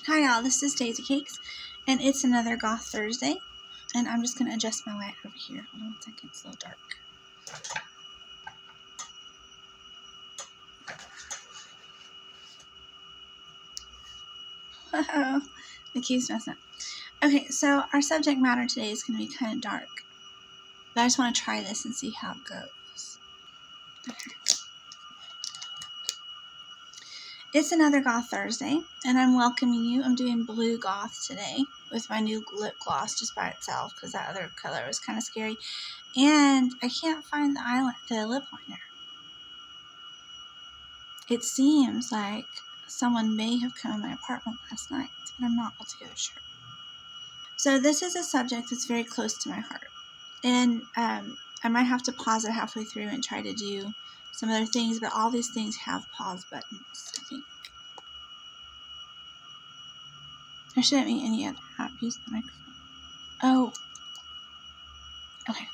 Hi y'all, this is Daisycakes, and it's another Goth Thursday, and I'm just going to adjust my light over here. Hold on a second, it's a little dark. Whoa, the key's messing up. Okay, so our subject matter today is going to be kind of dark, but I just want to try this and see how it goes. Okay. It's another Goth Thursday, and I'm welcoming you. I'm doing blue goth today with my new lip gloss just by itself because that other color was kind of scary. And I can't find the lip liner. It seems like someone may have come in my apartment last night, but I'm not altogether sure. So this is a subject that's very close to my heart. And I might have to pause it halfway through and try to do some other things, but all these things have pause buttons, I think. There shouldn't be any other app. Use the microphone. Oh. Okay.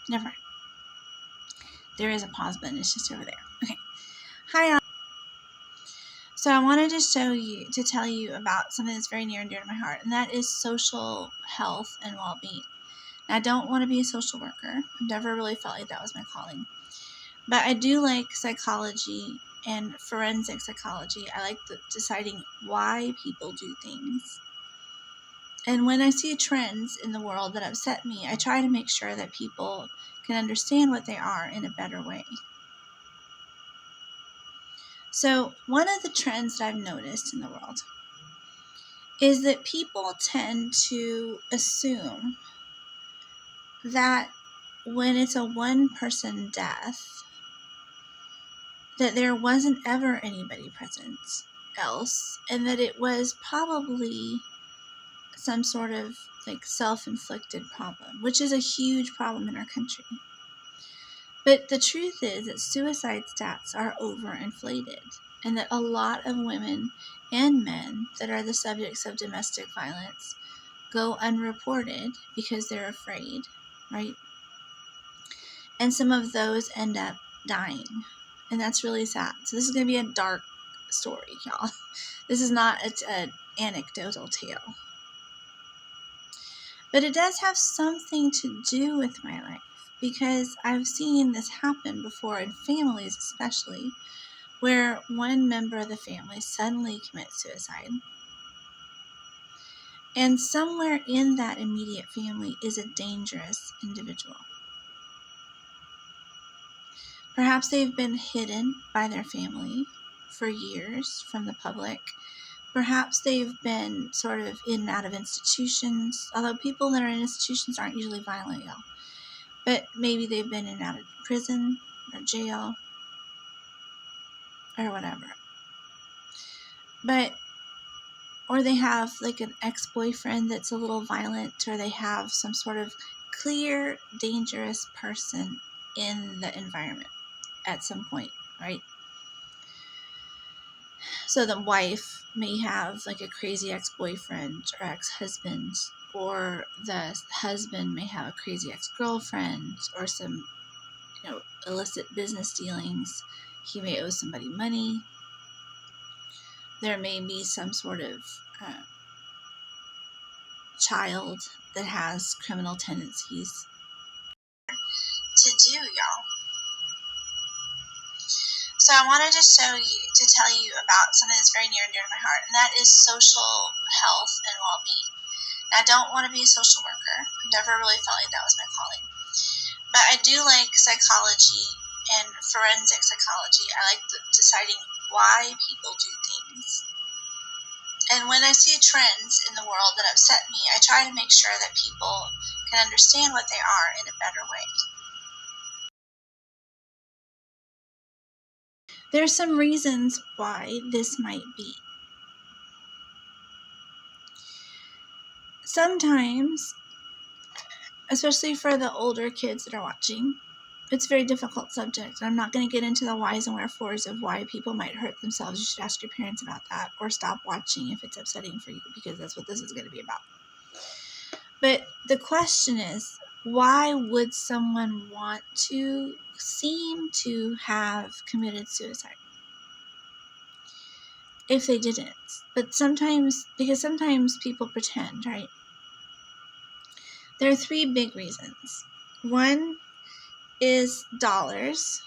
Never mind. There is a pause button. It's just over there. Okay. Hi, all. So I wanted to tell you about something that's very near and dear to my heart, and that is social health and well-being. Now, I don't want to be a social worker. I've never really felt like that was my calling. But I do like psychology and forensic psychology. I like deciding why people do things. And when I see trends in the world that upset me, I try to make sure that people can understand what they are in a better way. So one of the trends that I've noticed in the world is that people tend to assume that when it's a one-person death, that there wasn't ever anybody present else, and that it was probably some sort of like self-inflicted problem, which is a huge problem in our country. But the truth is that suicide stats are overinflated, and that a lot of women and men that are the subjects of domestic violence go unreported because they're afraid, right? And some of those end up dying, and that's really sad. So this is going to be a dark story, y'all. This is not an anecdotal tale. But it does have something to do with my life, because I've seen this happen before in families especially, where one member of the family suddenly commits suicide. And somewhere in that immediate family is a dangerous individual. Perhaps they've been hidden by their family for years from the public. Perhaps they've been sort of in and out of institutions, although people that are in institutions aren't usually violent, y'all. But maybe they've been in and out of prison or jail or whatever. Or they have like an ex-boyfriend that's a little violent, or they have some sort of clear, dangerous person in the environment at some point, right? So the wife may have like a crazy ex-boyfriend or ex-husband, or the husband may have a crazy ex-girlfriend, or some, illicit business dealings. He may owe somebody money. There may be some sort of child that has criminal tendencies. To do, y'all. So I wanted to tell you about something that's very near and dear to my heart, and that is social health and well-being. Now, I don't want to be a social worker. I've never really felt like that was my calling. But I do like psychology and forensic psychology. I like deciding why people do things. And when I see trends in the world that upset me, I try to make sure that people can understand what they are in a better way. There are some reasons why this might be. Sometimes, especially for the older kids that are watching, it's a very difficult subject. I'm not going to get into the whys and wherefores of why people might hurt themselves. You should ask your parents about that, or stop watching if it's upsetting for you, because that's what this is going to be about. But the question is, why would someone want to seem to have committed suicide? if they didn't. But sometimes people pretend, right? There are 3 big reasons. One is dollars.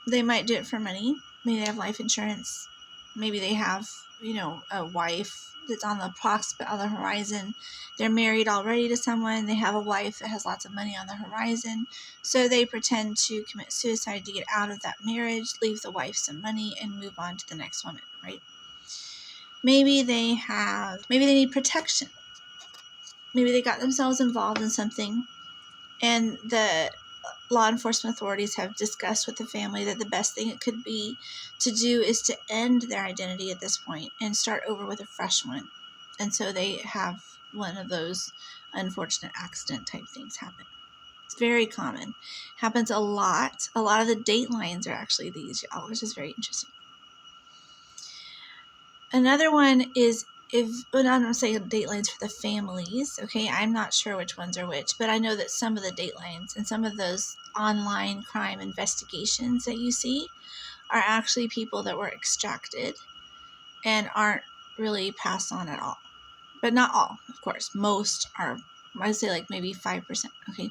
They might do it for money. Maybe they have life insurance. Maybe they have, a wife that's on the horizon. They're married already to someone. They have a wife that has lots of money on the horizon. So they pretend to commit suicide to get out of that marriage, leave the wife some money, and move on to the next woman, right? Maybe they need protection. Maybe they got themselves involved in something, and the law enforcement authorities have discussed with the family that the best thing it could be to do is to end their identity at this point and start over with a fresh one. And so they have one of those unfortunate accident type things happen. It's very common. Happens a lot. A lot of the datelines are actually these, y'all, which is very interesting. Another one is I'm not saying datelines for the families, okay? I'm not sure which ones are which, but I know that some of the datelines and some of those online crime investigations that you see are actually people that were extracted and aren't really passed on at all. But not all, of course. Most are, I'd say like maybe 5%, okay?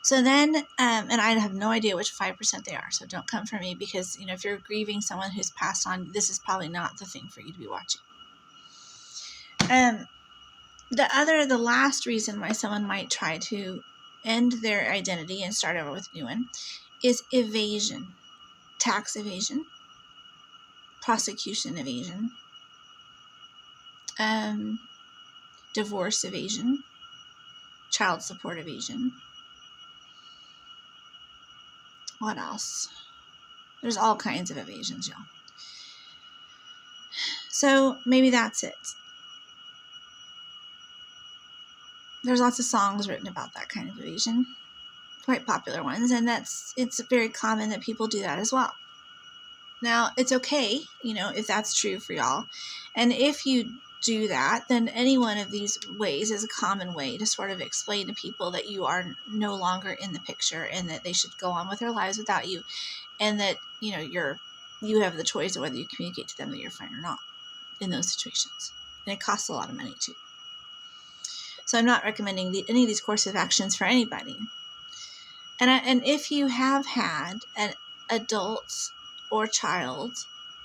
So then, and I have no idea which 5% they are, so don't come for me because, if you're grieving someone who's passed on, this is probably not the thing for you to be watching. The last reason why someone might try to end their identity and start over with a new one is evasion, tax evasion, prosecution evasion, divorce evasion, child support evasion. What else? There's all kinds of evasions, y'all. So maybe that's it. There's lots of songs written about that kind of evasion, quite popular ones, and it's very common that people do that as well. Now, it's okay, if that's true for y'all. And if you do that, then any one of these ways is a common way to sort of explain to people that you are no longer in the picture and that they should go on with their lives without you, and that, you have the choice of whether you communicate to them that you're fine or not in those situations. And it costs a lot of money too. So I'm not recommending any of these courses of actions for anybody. And if you have had an adult or child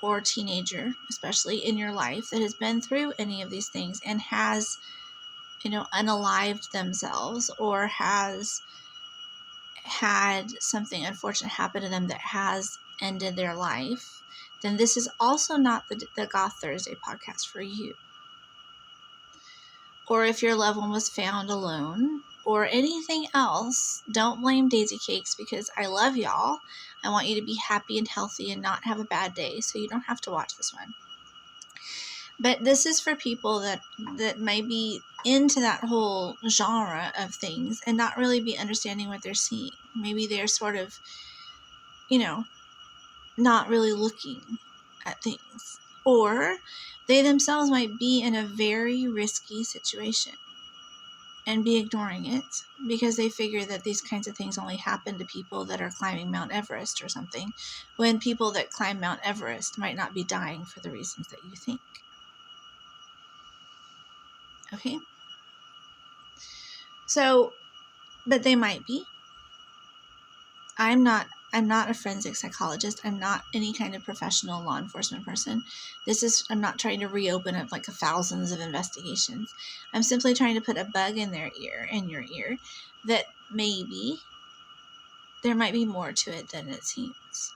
or teenager, especially in your life, that has been through any of these things and has, unalived themselves or has had something unfortunate happen to them that has ended their life, then this is also not the Goth Thursday podcast for you. Or if your loved one was found alone, or anything else, don't blame Daisycakes because I love y'all. I want you to be happy and healthy and not have a bad day, so you don't have to watch this one. But this is for people that may be into that whole genre of things and not really be understanding what they're seeing. Maybe they're sort of, not really looking at things. Or they themselves might be in a very risky situation and be ignoring it because they figure that these kinds of things only happen to people that are climbing Mount Everest or something, when people that climb Mount Everest might not be dying for the reasons that you think. Okay? So, but they might be. I'm not a forensic psychologist. I'm not any kind of professional law enforcement person. I'm not trying to reopen up like thousands of investigations. I'm simply trying to put a bug in your ear, that maybe there might be more to it than it seems.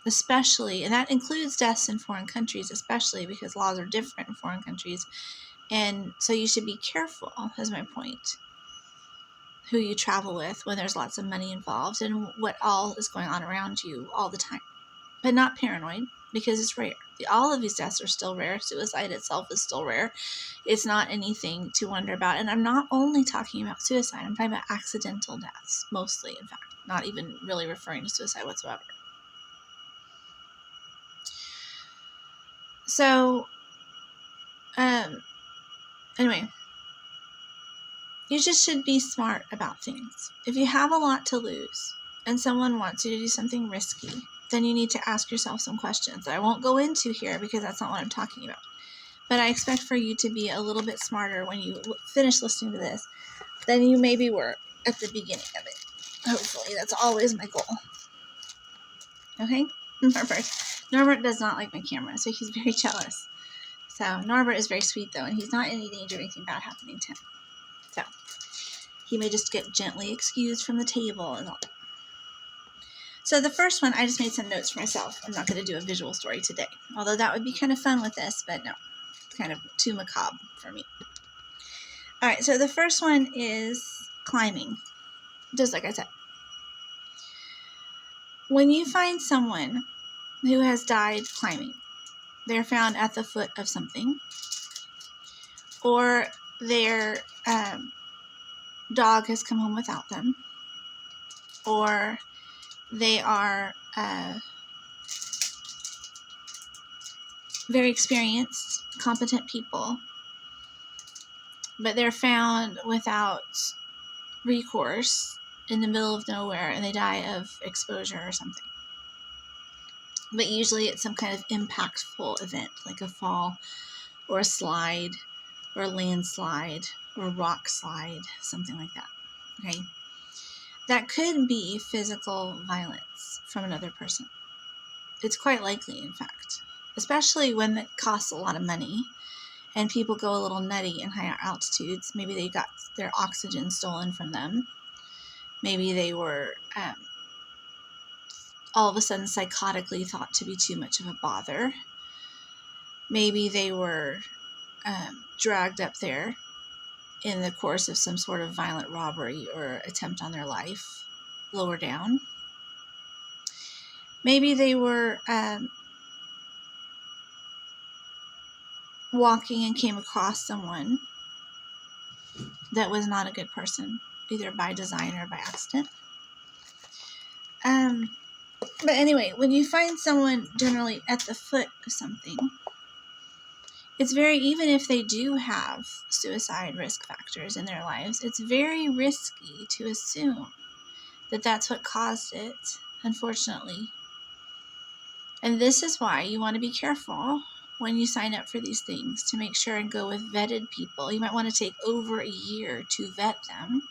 Especially, and that includes deaths in foreign countries, especially because laws are different in foreign countries. And so you should be careful, is my point, who you travel with when there's lots of money involved and what all is going on around you all the time. But not paranoid, because it's rare. All of these deaths are still rare. Suicide itself is still rare. It's not anything to wonder about. And I'm not only talking about suicide. I'm talking about accidental deaths, mostly, in fact. Not even really referring to suicide whatsoever. So, anyway, you just should be smart about things. If you have a lot to lose and someone wants you to do something risky, then you need to ask yourself some questions that I won't go into here because that's not what I'm talking about. But I expect for you to be a little bit smarter when you finish listening to this than you maybe were at the beginning of it. Hopefully, that's always my goal. Okay? Norbert does not like my camera, so he's very jealous. So Norbert is very sweet, though, and he's not in any danger of anything bad happening to him. So he may just get gently excused from the table and all that. So the first one, I just made some notes for myself. I'm not going to do a visual story today, although that would be kind of fun with this, but no, it's kind of too macabre for me. All right, so the first one is climbing, just like I said. When you find someone who has died climbing, they're found at the foot of something, or their dog has come home without them, or they are very experienced, competent people, but they're found without recourse in the middle of nowhere and they die of exposure or something. But usually it's some kind of impactful event, like a fall or a slide or a landslide or a rock slide, something like that. Okay? That could be physical violence from another person. It's quite likely, in fact, especially when it costs a lot of money and people go a little nutty in higher altitudes. Maybe they got their oxygen stolen from them. Maybe they were all of a sudden psychotically thought to be too much of a bother. Maybe they were dragged up there in the course of some sort of violent robbery or attempt on their life lower down. Maybe they were walking and came across someone that was not a good person, either by design or by accident. But anyway, when you find someone generally at the foot of something, it's even if they do have suicide risk factors in their lives, it's very risky to assume that that's what caused it, unfortunately. And this is why you want to be careful when you sign up for these things, to make sure and go with vetted people. You might want to take over a year to vet them.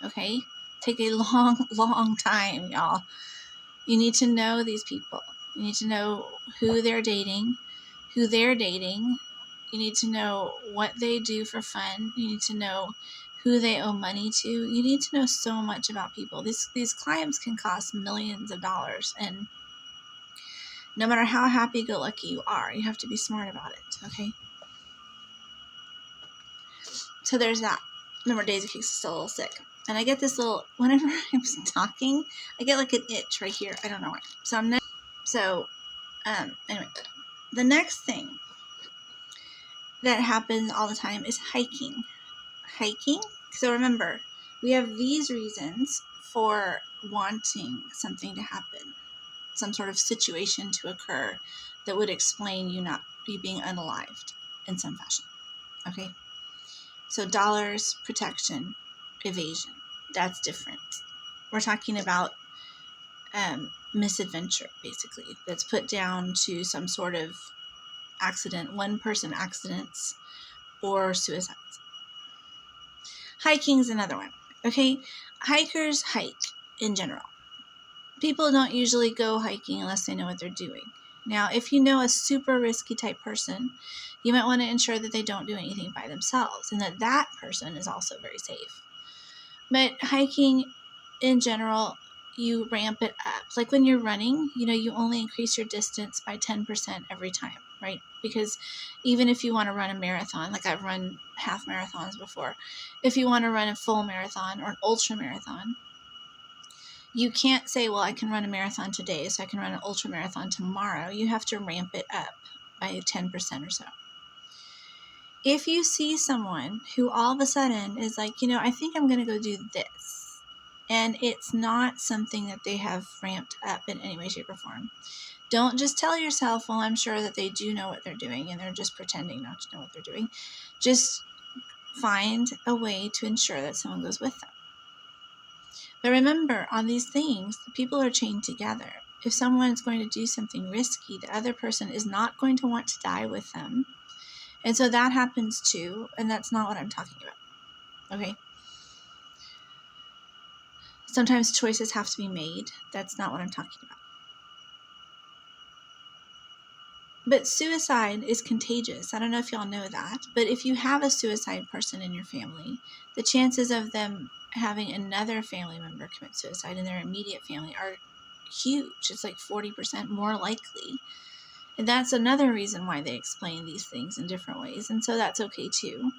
Okay? Take a long, long time, y'all. You need to know these people. You need to know who they're dating. You need to know what they do for fun. You need to know who they owe money to. You need to know so much about people. These clients can cost millions of dollars, and no matter how happy-go-lucky you are, you have to be smart about it, okay? So there's that. Remember, Daisycakes is still a little sick. And I get this little, whenever I'm talking, I get like an itch right here. I don't know why. Anyway, the next thing that happens all the time is hiking. So remember, we have these reasons for wanting something to happen, some sort of situation to occur that would explain you being unalived in some fashion. Okay? So dollars, protection, evasion. That's different. We're talking about misadventure, basically, that's put down to some sort of accident, one-person accidents, or suicides. Hiking's another one. Okay? Hikers hike in general. People don't usually go hiking unless they know what they're doing. Now, if you know a super risky type person, you might want to ensure that they don't do anything by themselves and that person is also very safe. But hiking in general, you ramp it up. Like when you're running, you only increase your distance by 10% every time, right? Because even if you want to run a marathon, like I've run half marathons before, if you want to run a full marathon or an ultra marathon, you can't say, well, I can run a marathon today, so I can run an ultra marathon tomorrow. You have to ramp it up by 10% or so. If you see someone who all of a sudden is like, I think I'm going to go do this, and it's not something that they have ramped up in any way, shape, or form, don't just tell yourself, well, I'm sure that they do know what they're doing, and they're just pretending not to know what they're doing. Just find a way to ensure that someone goes with them. But remember, on these things, the people are chained together. if someone's going to do something risky, the other person is not going to want to die with them. And so that happens too, and that's not what I'm talking about. Okay? Sometimes choices have to be made. That's not what I'm talking about. But suicide is contagious. I don't know if y'all know that, but if you have a suicide person in your family, the chances of them having another family member commit suicide in their immediate family are huge. It's like 40% more likely. And that's another reason why they explain these things in different ways. And so that's okay too.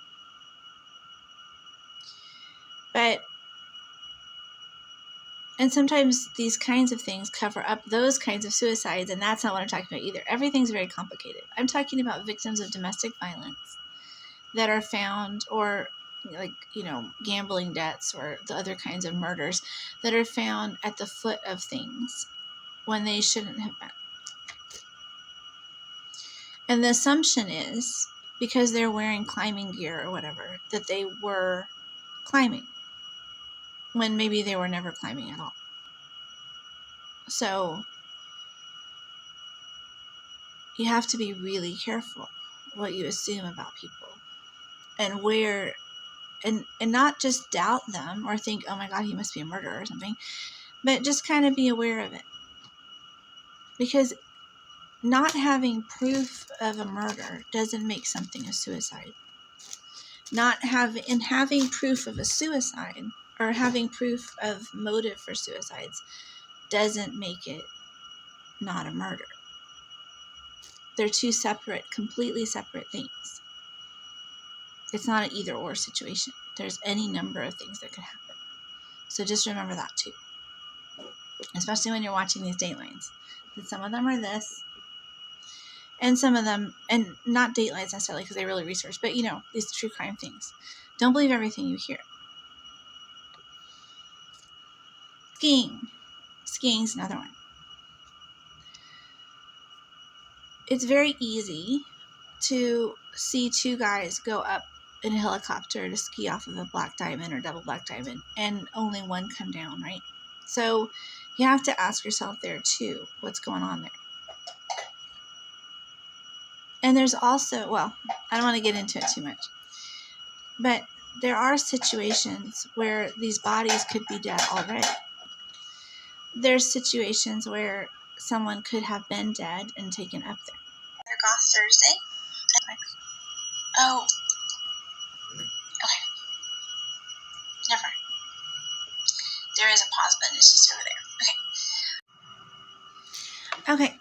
And sometimes these kinds of things cover up those kinds of suicides, and that's not what I'm talking about either. Everything's very complicated. I'm talking about victims of domestic violence that are found, or gambling debts or the other kinds of murders that are found at the foot of things when they shouldn't have been. And the assumption is, because they're wearing climbing gear or whatever, that they were climbing when maybe they were never climbing at all. So you have to be really careful what you assume about people, and where, and not just doubt them or think, oh my God, he must be a murderer or something, but just kind of be aware of it. Because not having proof of a murder doesn't make something a suicide. Having proof of a suicide, or having proof of motive for suicides, doesn't make it not a murder. They're two separate, completely separate things. It's not an either or situation. There's any number of things that could happen. So just remember that too. Especially when you're watching these datelines. That some of them are this, and some of them, and not datelines necessarily because they really research, but these true crime things. Don't believe everything you hear. Skiing. Skiing's another one. It's very easy to see two guys go up in a helicopter to ski off of a black diamond or double black diamond, and only one come down, right? So you have to ask yourself there too, what's going on there? And there's also, well, I don't want to get into it too much, but there are situations where these bodies could be dead already. There's situations where someone could have been dead and taken up there. They're Goth Thursday. Oh. Okay. Never. There is a pause button. It's just over there. Okay.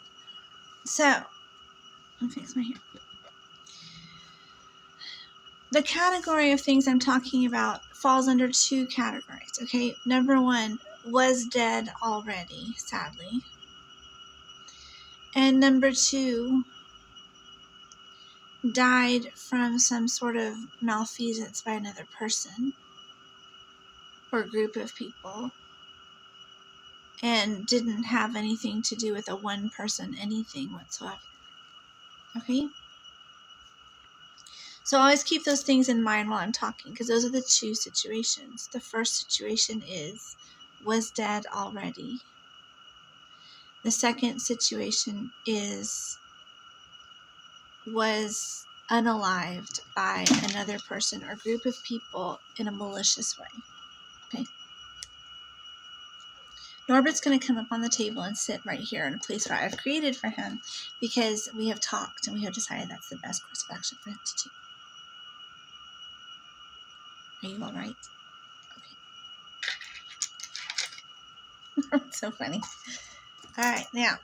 So, let me fix my hair. The category of things I'm talking about falls under two categories, okay? Number one, was dead already, sadly. And number two, died from some sort of malfeasance by another person or group of people, and didn't have anything to do with a one person anything whatsoever. Okay? So always keep those things in mind while I'm talking, because those are the two situations. The first situation is, was dead already. The second situation is, was unalived by another person or group of people in a malicious way. Okay? Norbert's going to come up on the table and sit right here in a place where I've created for him, because we have talked and we have decided that's the best course of action for him to do. Are you all right? Okay. So funny. All right, now,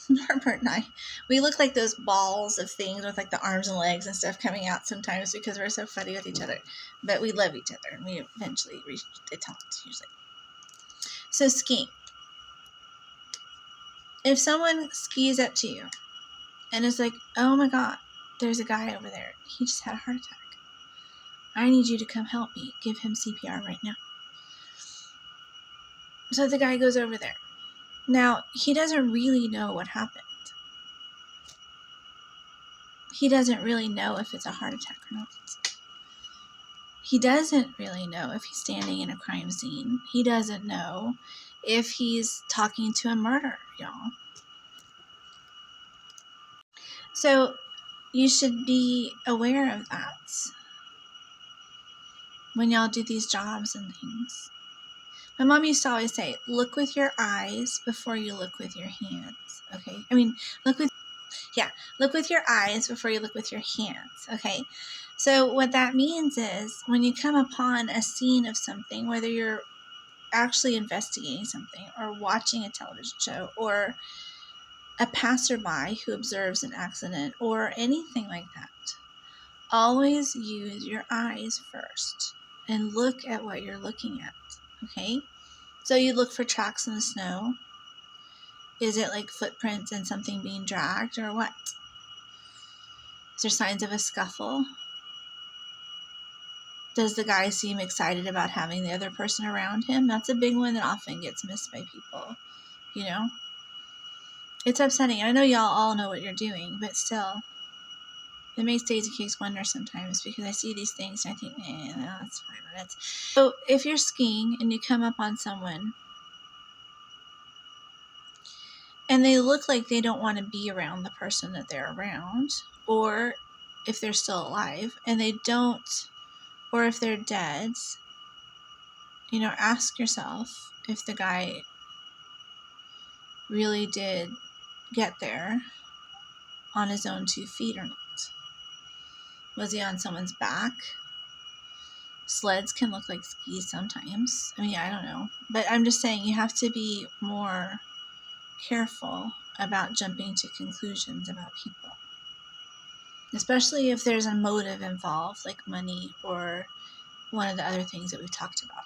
Norbert and I, we look like those balls of things with like the arms and legs and stuff coming out sometimes because we're so funny with each other. But we love each other, and we eventually reach detente usually. So skiing. If someone skis up to you and is like, oh my God, there's a guy over there. He just had a heart attack. I need you to come help me. Give him CPR right now. So the guy goes over there. Now, he doesn't really know what happened. He doesn't really know if it's a heart attack or not. He doesn't really know if he's standing in a crime scene. He doesn't know if he's talking to a murderer, y'all. So you should be aware of that when y'all do these jobs and things. My mom used to always say, look with your eyes before you look with your hands, okay? Look with your eyes before you look with your hands, okay? So what that means is when you come upon a scene of something, whether you're actually investigating something or watching a television show or a passerby who observes an accident or anything like that, always use your eyes first and look at what you're looking at, okay? So you look for tracks in the snow. Is it like footprints and something being dragged or what? Is there signs of a scuffle? Does the guy seem excited about having the other person around him? That's a big one that often gets missed by people, you know? It's upsetting. I know y'all all know what you're doing, but still, it makes Daisycakes wonder sometimes because I see these things and I think, no, that's 5 minutes. So if you're skiing and you come up on someone and they look like they don't want to be around the person that they're around, or if they're still alive and they don't, or if they're dead, you know, ask yourself if the guy really did get there on his own 2 feet or not. Was he on someone's back? Sleds can look like skis sometimes. I don't know. But I'm just saying you have to be more careful about jumping to conclusions about people. Especially if there's a motive involved, like money or one of the other things that we've talked about.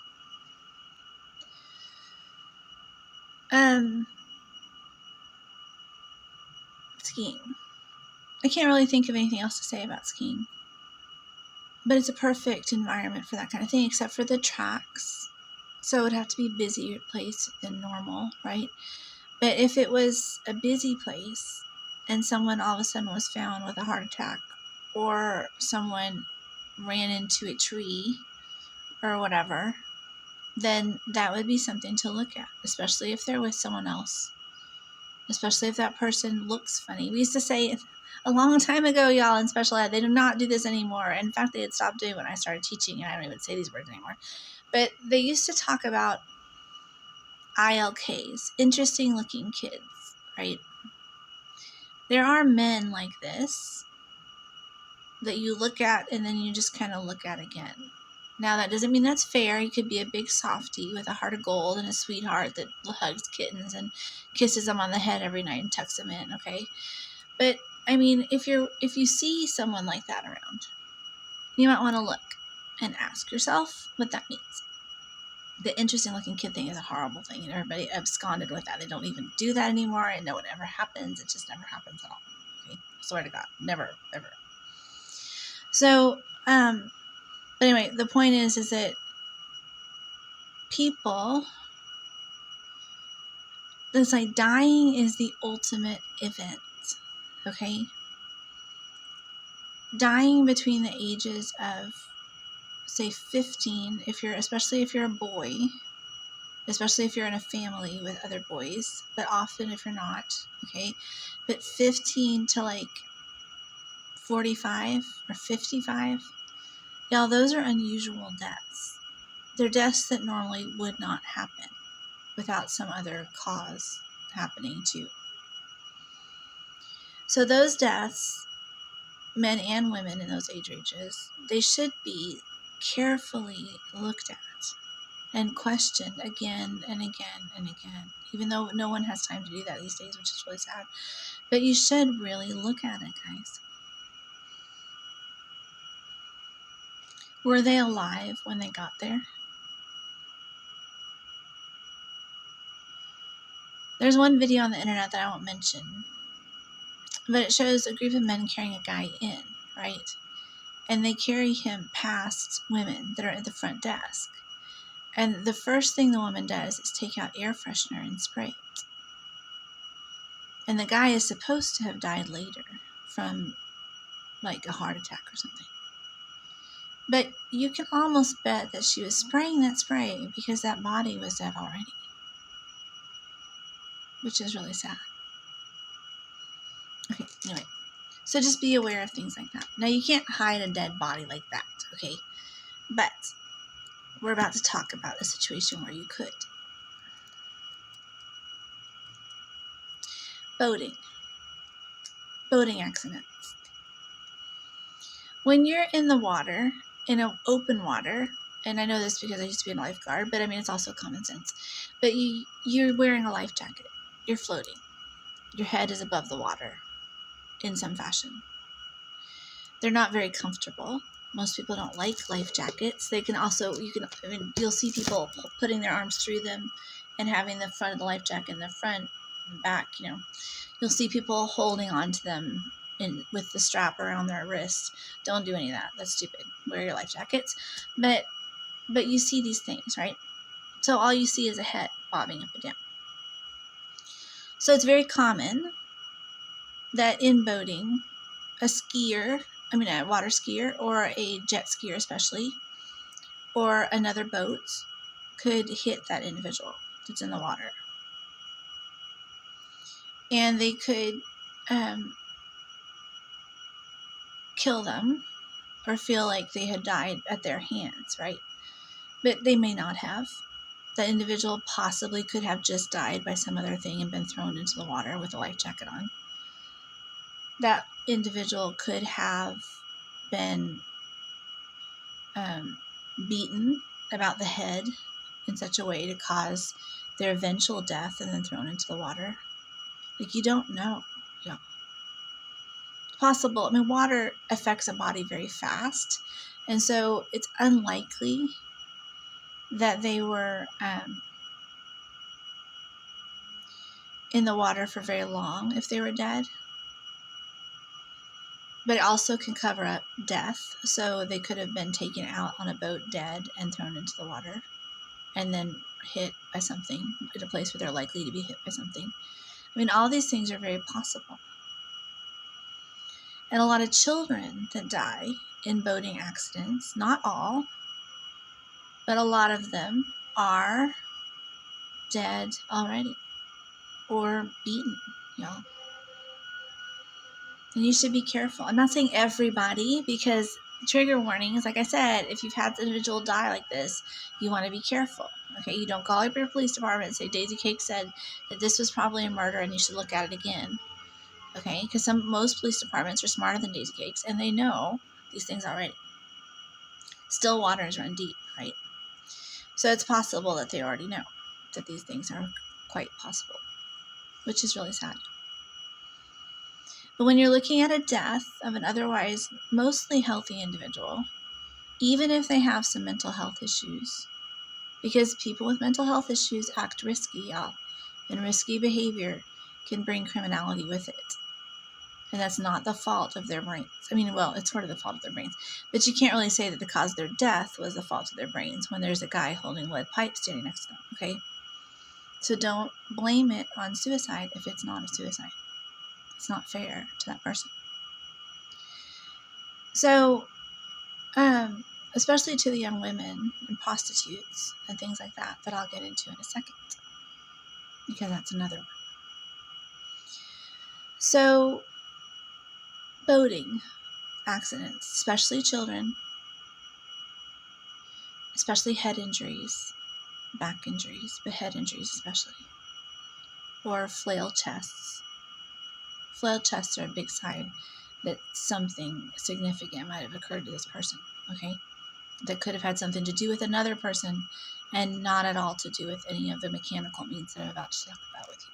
Skiing. I can't really think of anything else to say about skiing. But it's a perfect environment for that kind of thing, except for the tracks. So it would have to be a busier place than normal, right? But if it was a busy place and someone all of a sudden was found with a heart attack or someone ran into a tree or whatever, then that would be something to look at, especially if they're with someone else, especially if that person looks funny. We used to say a long time ago, y'all, in special ed, they do not do this anymore. In fact, they had stopped doing it when I started teaching, and I don't even say these words anymore. But they used to talk about ILKs, interesting looking kids, right? There are men like this that you look at and then you just kind of look at again. Now, that doesn't mean that's fair. He could be a big softie with a heart of gold and a sweetheart that hugs kittens and kisses them on the head every night and tucks them in, okay? But, if you see someone like that around, you might want to look and ask yourself what that means. The interesting looking kid thing is a horrible thing, and everybody absconded with that. They don't even do that anymore, and no one ever happens. It just never happens at all. Okay? I swear to God, never, ever. So, but anyway, the point is that people, it's like dying is the ultimate event. Okay? Dying between the ages of, say, 15, especially if you're a boy, especially if you're in a family with other boys, but often if you're not, okay? But 15 to like 45 or 55, y'all, those are unusual deaths. They're deaths that normally would not happen without some other cause happening too. So those deaths, men and women in those age ranges, they should be carefully looked at and questioned again and again and again, even though no one has time to do that these days, which is really sad. But you should really look at it, guys. Were they alive when they got there? There's one video on the internet that I won't mention, but it shows a group of men carrying a guy in, right? And they carry him past women that are at the front desk. And the first thing the woman does is take out air freshener and spray it. And the guy is supposed to have died later from like a heart attack or something. But you can almost bet that she was spraying that spray because that body was dead already. Which is really sad. Okay, anyway. So just be aware of things like that. Now, you can't hide a dead body like that, okay? But we're about to talk about a situation where you could. Boating. Boating accidents. When you're in the water, in an open water, and I know this because I used to be a lifeguard, but I mean, it's also common sense. But you're wearing a life jacket. You're floating. Your head is above the water in some fashion. They're not very comfortable. Most people don't like life jackets. They can also, you'll see people putting their arms through them and having the front of the life jacket in the front and back, You'll see people holding on to them with the strap around their wrist. Don't do any of that. That's stupid. Wear your life jackets. But you see these things, right? So all you see is a head bobbing up and down. So it's very common that in boating, a water skier or a jet skier especially, or another boat could hit that individual that's in the water. And they could kill them or feel like they had died at their hands, right? But they may not have. The individual possibly could have just died by some other thing and been thrown into the water with a life jacket on. That individual could have been beaten about the head in such a way to cause their eventual death and then thrown into the water. Like, you don't know. Yeah. Possible. I mean, water affects a body very fast. And so it's unlikely that they were in the water for very long if they were dead. But it also can cover up death. So they could have been taken out on a boat dead and thrown into the water and then hit by something in a place where they're likely to be hit by something. I mean, all these things are very possible. And a lot of children that die in boating accidents, not all, but a lot of them are dead already or beaten, And you should be careful. I'm not saying everybody, because trigger warnings, like I said, if you've had the individual die like this, you want to be careful. Okay, you don't call up your police department and say Daisycakes said that this was probably a murder and you should look at it again. Okay, because most police departments are smarter than Daisycakes and they know these things already. Still waters run deep, right? So it's possible that they already know that these things are quite possible, which is really sad. But when you're looking at a death of an otherwise mostly healthy individual, even if they have some mental health issues, because people with mental health issues act risky, y'all, and risky behavior can bring criminality with it. And that's not the fault of their brains. I mean, well, it's sort of the fault of their brains. But you can't really say that the cause of their death was the fault of their brains when there's a guy holding lead pipe standing next to them, okay? So don't blame it on suicide if it's not a suicide. It's not fair to that person. So, especially to the young women and prostitutes and things like that I'll get into in a second, because that's another one. So, boating accidents, especially children, especially head injuries, back injuries, but head injuries especially, or flail chests. Flail chests are a big sign that something significant might have occurred to this person, okay? That could have had something to do with another person and not at all to do with any of the mechanical means that I'm about to talk about with you.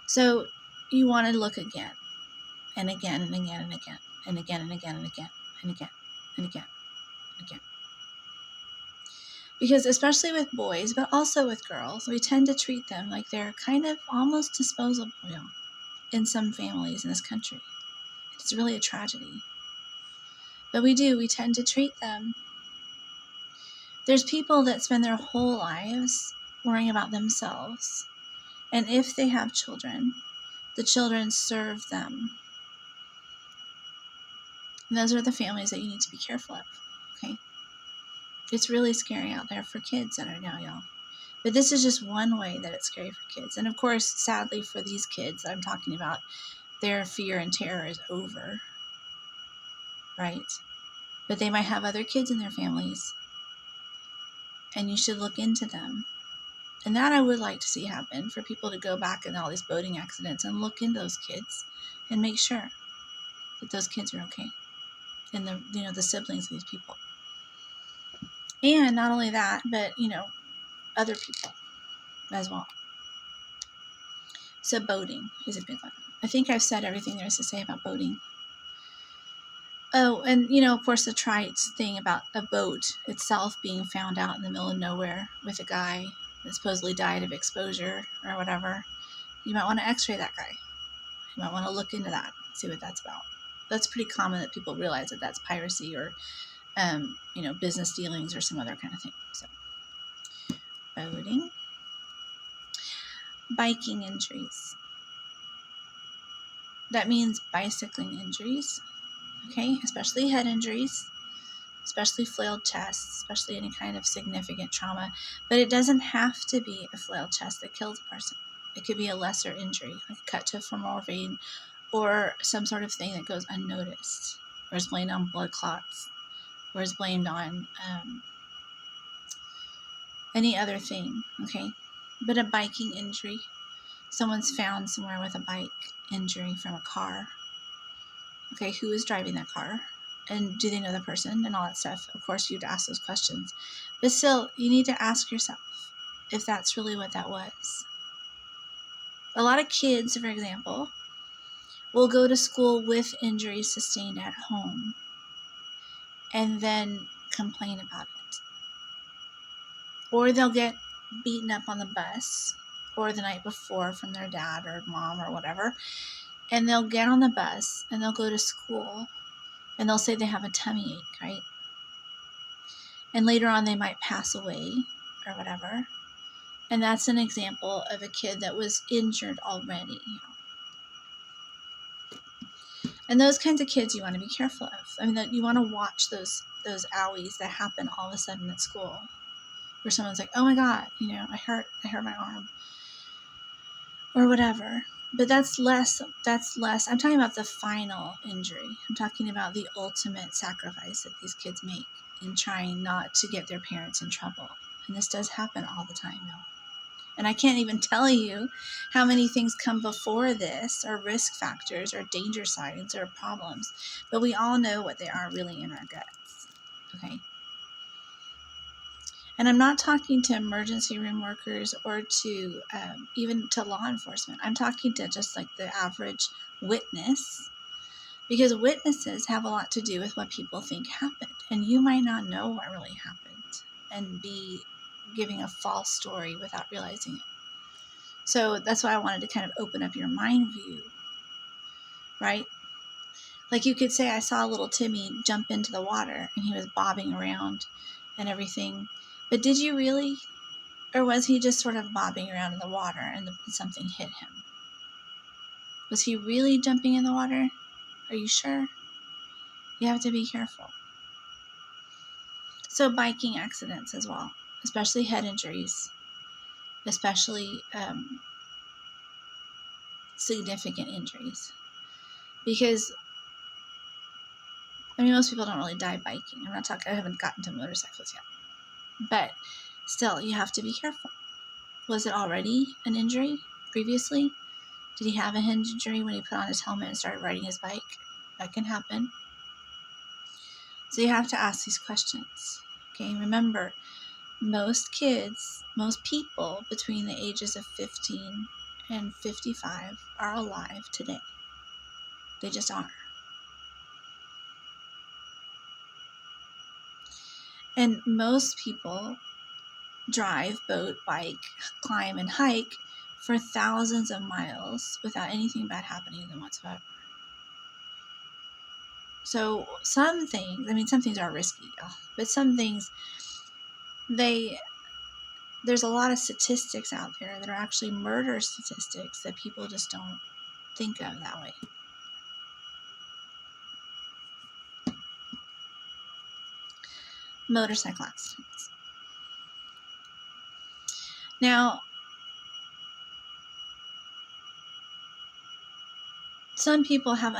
So you want to look again and again and again and again and again and again and again and again and again and again. Because especially with boys, but also with girls, we tend to treat them like they're kind of almost disposable in some families in this country. It's really a tragedy. But we tend to treat them. There's people that spend their whole lives worrying about themselves. And if they have children, the children serve them. And those are the families that you need to be careful of, okay? It's really scary out there for kids that are now young. But this is just one way that it's scary for kids. And of course, sadly for these kids that I'm talking about, their fear and terror is over, right? But they might have other kids in their families, and you should look into them. And that I would like to see happen, for people to go back in all these boating accidents and look into those kids and make sure that those kids are okay, and the siblings of these people. And not only that, but other people as well. So boating is a big one. I think I've said everything there is to say about boating. Oh, and of course, the trite thing about a boat itself being found out in the middle of nowhere with a guy that supposedly died of exposure or whatever. You might want to x-ray that guy. You might want to look into that, see what that's about. That's pretty common that people realize that that's piracy or, business dealings or some other kind of thing. So, boating. Biking injuries. That means bicycling injuries, okay? Especially head injuries, especially flailed chests, especially any kind of significant trauma. But it doesn't have to be a flailed chest that kills a person. It could be a lesser injury, like a cut to a femoral vein, or some sort of thing that goes unnoticed, or is blamed on blood clots, or is blamed on any other thing, okay? But a biking injury, someone's found somewhere with a bike injury from a car. Okay, who is driving that car? And do they know the person and all that stuff? Of course, you'd ask those questions. But still, you need to ask yourself if that's really what that was. A lot of kids, for example, will go to school with injuries sustained at home and then complain about it. Or they'll get beaten up on the bus or the night before from their dad or mom or whatever. And they'll get on the bus and they'll go to school and they'll say they have a tummy ache, right? And later on they might pass away or whatever. And that's an example of a kid that was injured already. And those kinds of kids you want to be careful of. I mean, you want to watch those owies that happen all of a sudden at school, where someone's like, "Oh my God, I hurt my arm," or whatever. But that's less. I'm talking about the final injury. I'm talking about the ultimate sacrifice that these kids make in trying not to get their parents in trouble. And this does happen all the time, y'all. And I can't even tell you how many things come before this, or risk factors, or danger signs, or problems. But we all know what they are really in our guts. Okay? And I'm not talking to emergency room workers or to even to law enforcement. I'm talking to just like the average witness, because witnesses have a lot to do with what people think happened. And you might not know what really happened and be giving a false story without realizing it. So that's why I wanted to kind of open up your mind view, right? Like you could say, I saw little Timmy jump into the water and he was bobbing around and everything. But did you really? Or was he just sort of bobbing around in the water and something hit him? Was he really jumping in the water? Are you sure? You have to be careful. So biking accidents as well, especially head injuries, especially significant injuries. Because, most people don't really die biking. I haven't gotten to motorcycles yet. But still, you have to be careful. Was it already an injury previously? Did he have a head injury when he put on his helmet and started riding his bike? That can happen. So you have to ask these questions. Okay, remember, most people between the ages of 15 and 55 are alive today. They just are. And most people drive, boat, bike, climb, and hike for thousands of miles without anything bad happening to them whatsoever. So some things are risky, but some things, there's a lot of statistics out there that are actually murder statistics that people just don't think of that way. motorcycle accidents. Now, some people have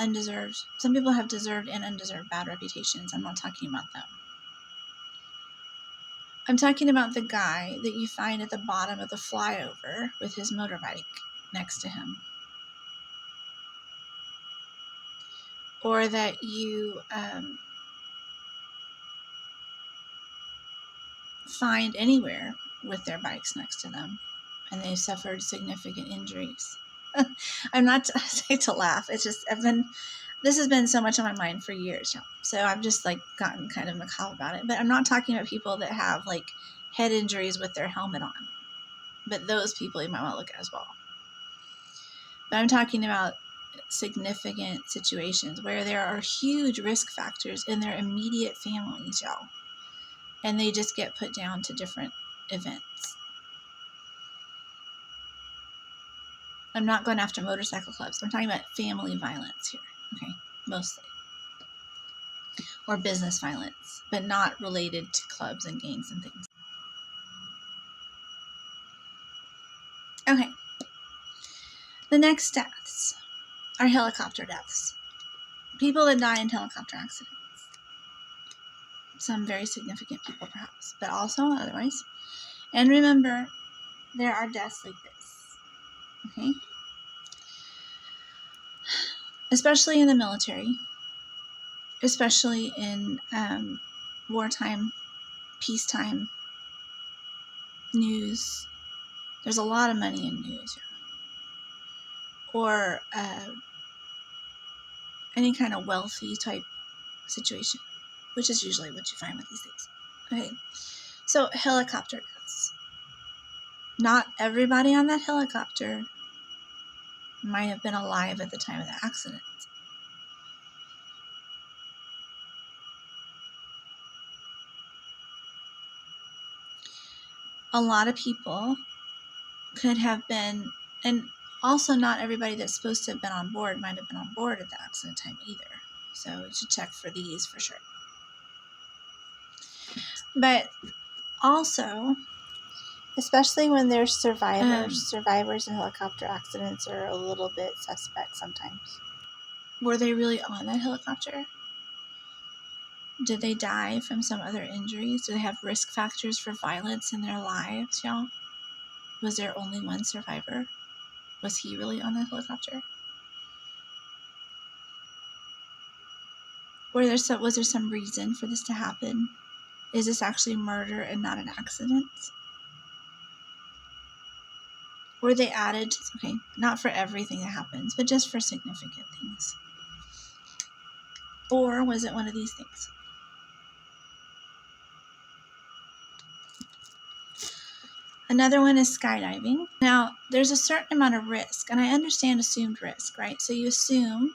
deserved and undeserved bad reputations. I'm not talking about them. I'm talking about the guy that you find at the bottom of the flyover with his motorbike next to him. Or that you find anywhere with their bikes next to them and they've suffered significant injuries. I'm not to laugh. It's just this has been so much on my mind for years now. So I've just like gotten kind of macabre about it. But I'm not talking about people that have like head injuries with their helmet on. But those people you might want to look at as well. But I'm talking about significant situations where there are huge risk factors in their immediate families, y'all. And they just get put down to different events. I'm not going after motorcycle clubs. I'm talking about family violence here, okay, mostly. Or business violence, but not related to clubs and gangs and things. Okay. The next deaths are helicopter deaths. People that die in helicopter accidents. Some very significant people, perhaps, but also otherwise. And remember, there are deaths like this, okay? Especially in the military, especially in wartime, peacetime news. There's a lot of money in news. Or any kind of wealthy type situation, which is usually what you find with these things. Okay, so helicopter deaths. Not everybody on that helicopter might have been alive at the time of the accident. A lot of people could have been, and also not everybody that's supposed to have been on board might have been on board at the accident time either. So you should check for these for sure. But also, especially when there's survivors in helicopter accidents are a little bit suspect sometimes. Were they really on that helicopter? Did they die from some other injuries? Do they have risk factors for violence in their lives, y'all? Was there only one survivor? Was he really on the helicopter? Was there some reason for this to happen? Is this actually murder and not an accident? Were they added? Okay, not for everything that happens, but just for significant things. Or was it one of these things? Another one is skydiving. Now, there's a certain amount of risk, and I understand assumed risk, right? So you assume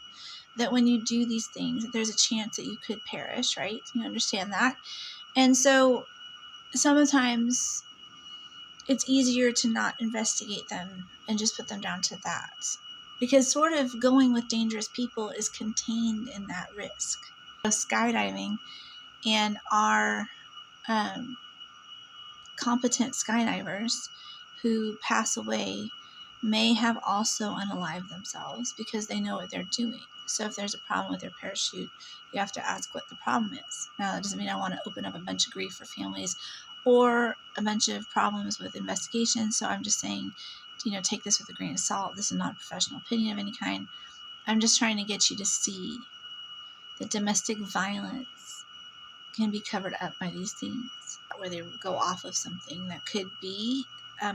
that when you do these things, there's a chance that you could perish, right? You understand that. And so sometimes it's easier to not investigate them and just put them down to that. Because sort of going with dangerous people is contained in that risk. So skydiving and our competent skydivers who pass away may have also unalived themselves because they know what they're doing. So if there's a problem with their parachute, you have to ask what the problem is. Now, that doesn't mean I want to open up a bunch of grief for families or a bunch of problems with investigations. So I'm just saying, take this with a grain of salt. This is not a professional opinion of any kind. I'm just trying to get you to see that domestic violence can be covered up by these things, where they go off of something that could be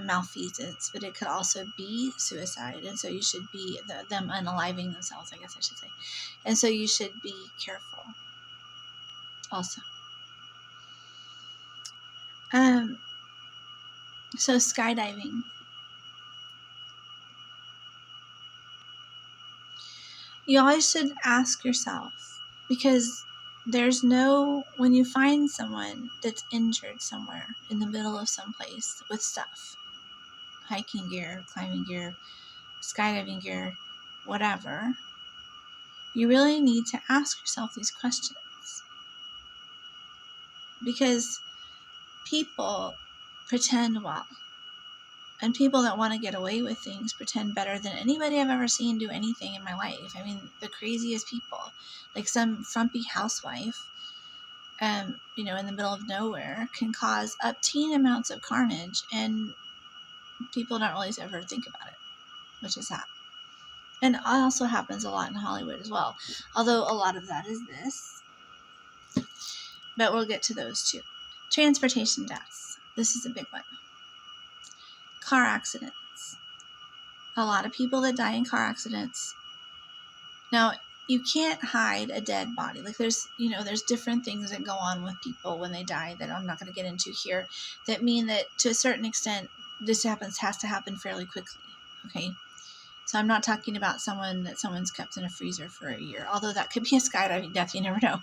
malfeasance, but it could also be suicide. And so you should be them unaliving themselves, I guess I should say. And so you should be careful also. So skydiving. You always should ask yourself, because when you find someone that's injured somewhere in the middle of some place with stuff, hiking gear, climbing gear, skydiving gear, whatever, you really need to ask yourself these questions. because people pretend well. And people that want to get away with things pretend better than anybody I've ever seen do anything in my life. I mean, the craziest people. Like some frumpy housewife, in the middle of nowhere can cause obscene amounts of carnage, and people don't really ever think about it, which is sad. And it also happens a lot in Hollywood as well. Although a lot of that is this. But we'll get to those too. Transportation deaths. This is a big one. Car accidents. A lot of people that die in car accidents. Now, you can't hide a dead body. Like there's different things that go on with people when they die that I'm not going to get into here that mean that to a certain extent, this has to happen fairly quickly. Okay. So I'm not talking about someone's kept in a freezer for a year, although that could be a skydiving death. You never know.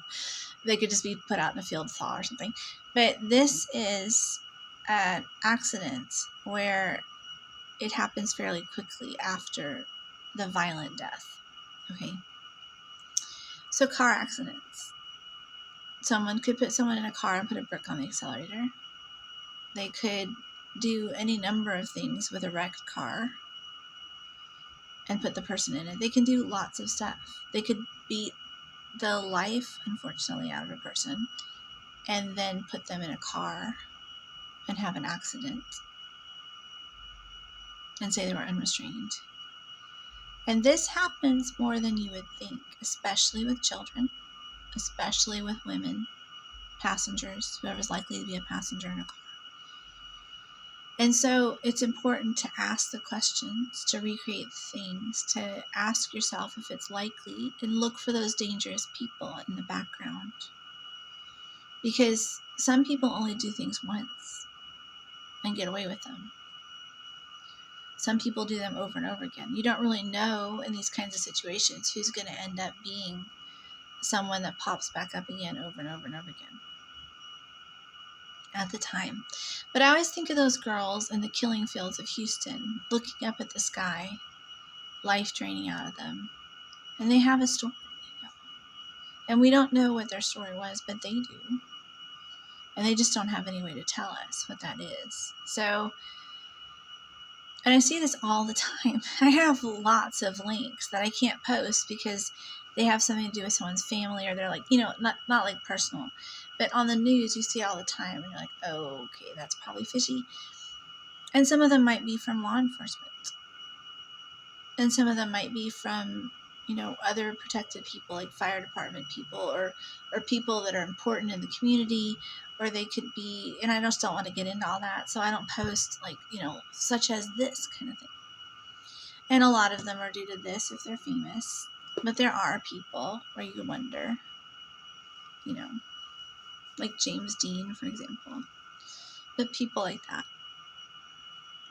They could just be put out in a field thaw or something. But this is an accident where it happens fairly quickly after the violent death. Okay. So car accidents. Someone could put someone in a car and put a brick on the accelerator. They could do any number of things with a wrecked car and put the person in it. They can do lots of stuff. They could beat the life, unfortunately, out of a person and then put them in a car and have an accident and say they were unrestrained. And this happens more than you would think, especially with children, especially with women, passengers, whoever's likely to be a passenger in a car. And so it's important to ask the questions, to recreate things, to ask yourself if it's likely, and look for those dangerous people in the background. Because some people only do things once and get away with them. Some people do them over and over again. You don't really know in these kinds of situations who's going to end up being someone that pops back up again over and over and over again at the time. But I always think of those girls in the killing fields of Houston, looking up at the sky, life draining out of them. And they have a story. And we don't know what their story was, but they do. And they just don't have any way to tell us what that is. So, and I see this all the time. I have lots of links that I can't post because they have something to do with someone's family, or they're like, not like personal, but on the news you see all the time and you're like, oh, okay, that's probably fishy. And some of them might be from law enforcement. And some of them might be from, other protected people like fire department people or people that are important in the community, or they could be, and I just don't want to get into all that. So I don't post like, such as this kind of thing. And a lot of them are due to this if they're famous, but there are people where you wonder, like James Dean, for example, but people like that,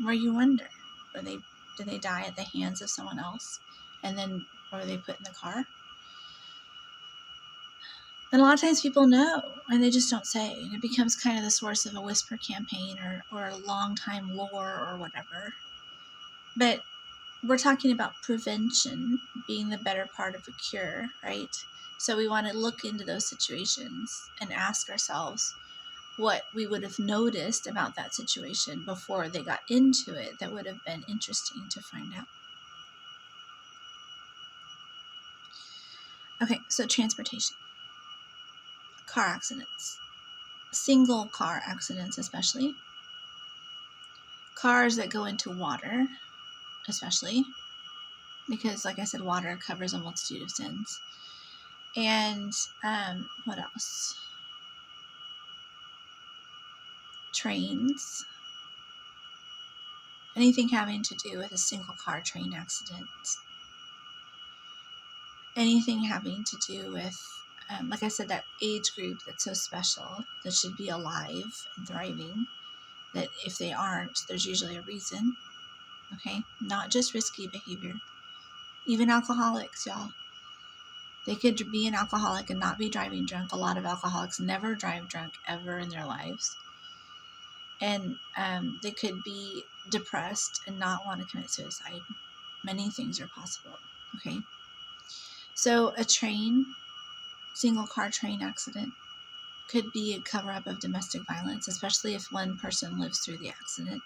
where you wonder, did they die at the hands of someone else? And then were they put in the car? And a lot of times people know, and they just don't say. And it becomes kind of the source of a whisper campaign or a long-time lore or whatever. But we're talking about prevention being the better part of a cure, right? So we want to look into those situations and ask ourselves what we would have noticed about that situation before they got into it that would have been interesting to find out. Okay, so transportation. Car accidents. Single car accidents especially. Cars that go into water especially. Because, like I said, water covers a multitude of sins. And what else? Trains. Anything having to do with a single car train accident. Anything having to do with, like I said, that age group that's so special, that should be alive and thriving, that if they aren't, there's usually a reason. Okay? Not just risky behavior. Even alcoholics, y'all. They could be an alcoholic and not be driving drunk. A lot of alcoholics never drive drunk ever in their lives. And they could be depressed and not want to commit suicide. Many things are possible. Okay? So a single car train accident, could be a cover-up of domestic violence, especially if one person lives through the accident,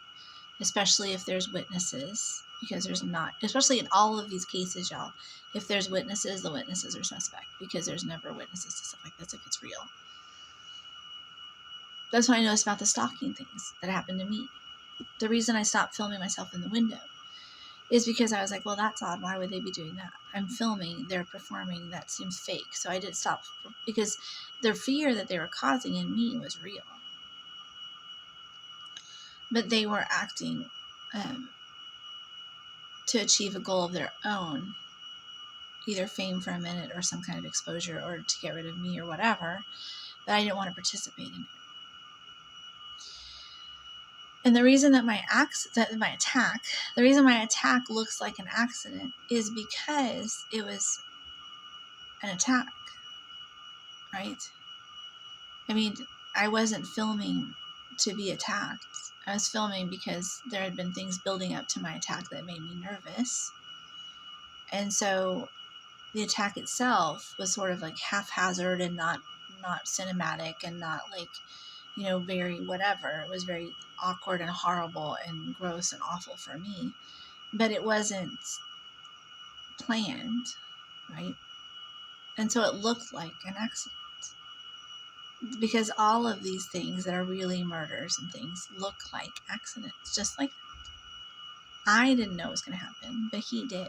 especially if there's witnesses, because there's not, especially in all of these cases, y'all, if there's witnesses, the witnesses are suspect, because there's never witnesses to stuff like this if it's real. That's what I noticed about the stalking things that happened to me. The reason I stopped filming myself in the window is because I was like, well, that's odd. Why would they be doing that? I'm filming, they're performing, that seems fake. So I did stop, because the fear that they were causing in me was real. But they were acting to achieve a goal of their own, either fame for a minute or some kind of exposure or to get rid of me or whatever, that I didn't want to participate in it. And the reason that my attack looks like an accident is because it was an attack, right? I mean, I wasn't filming to be attacked. I was filming because there had been things building up to my attack that made me nervous. And so the attack itself was sort of like haphazard and not cinematic and not like, very whatever. It was very awkward and horrible and gross and awful for me. But it wasn't planned, right? And so it looked like an accident. Because all of these things that are really murders and things look like accidents, just like that. I didn't know it was going to happen, but he did.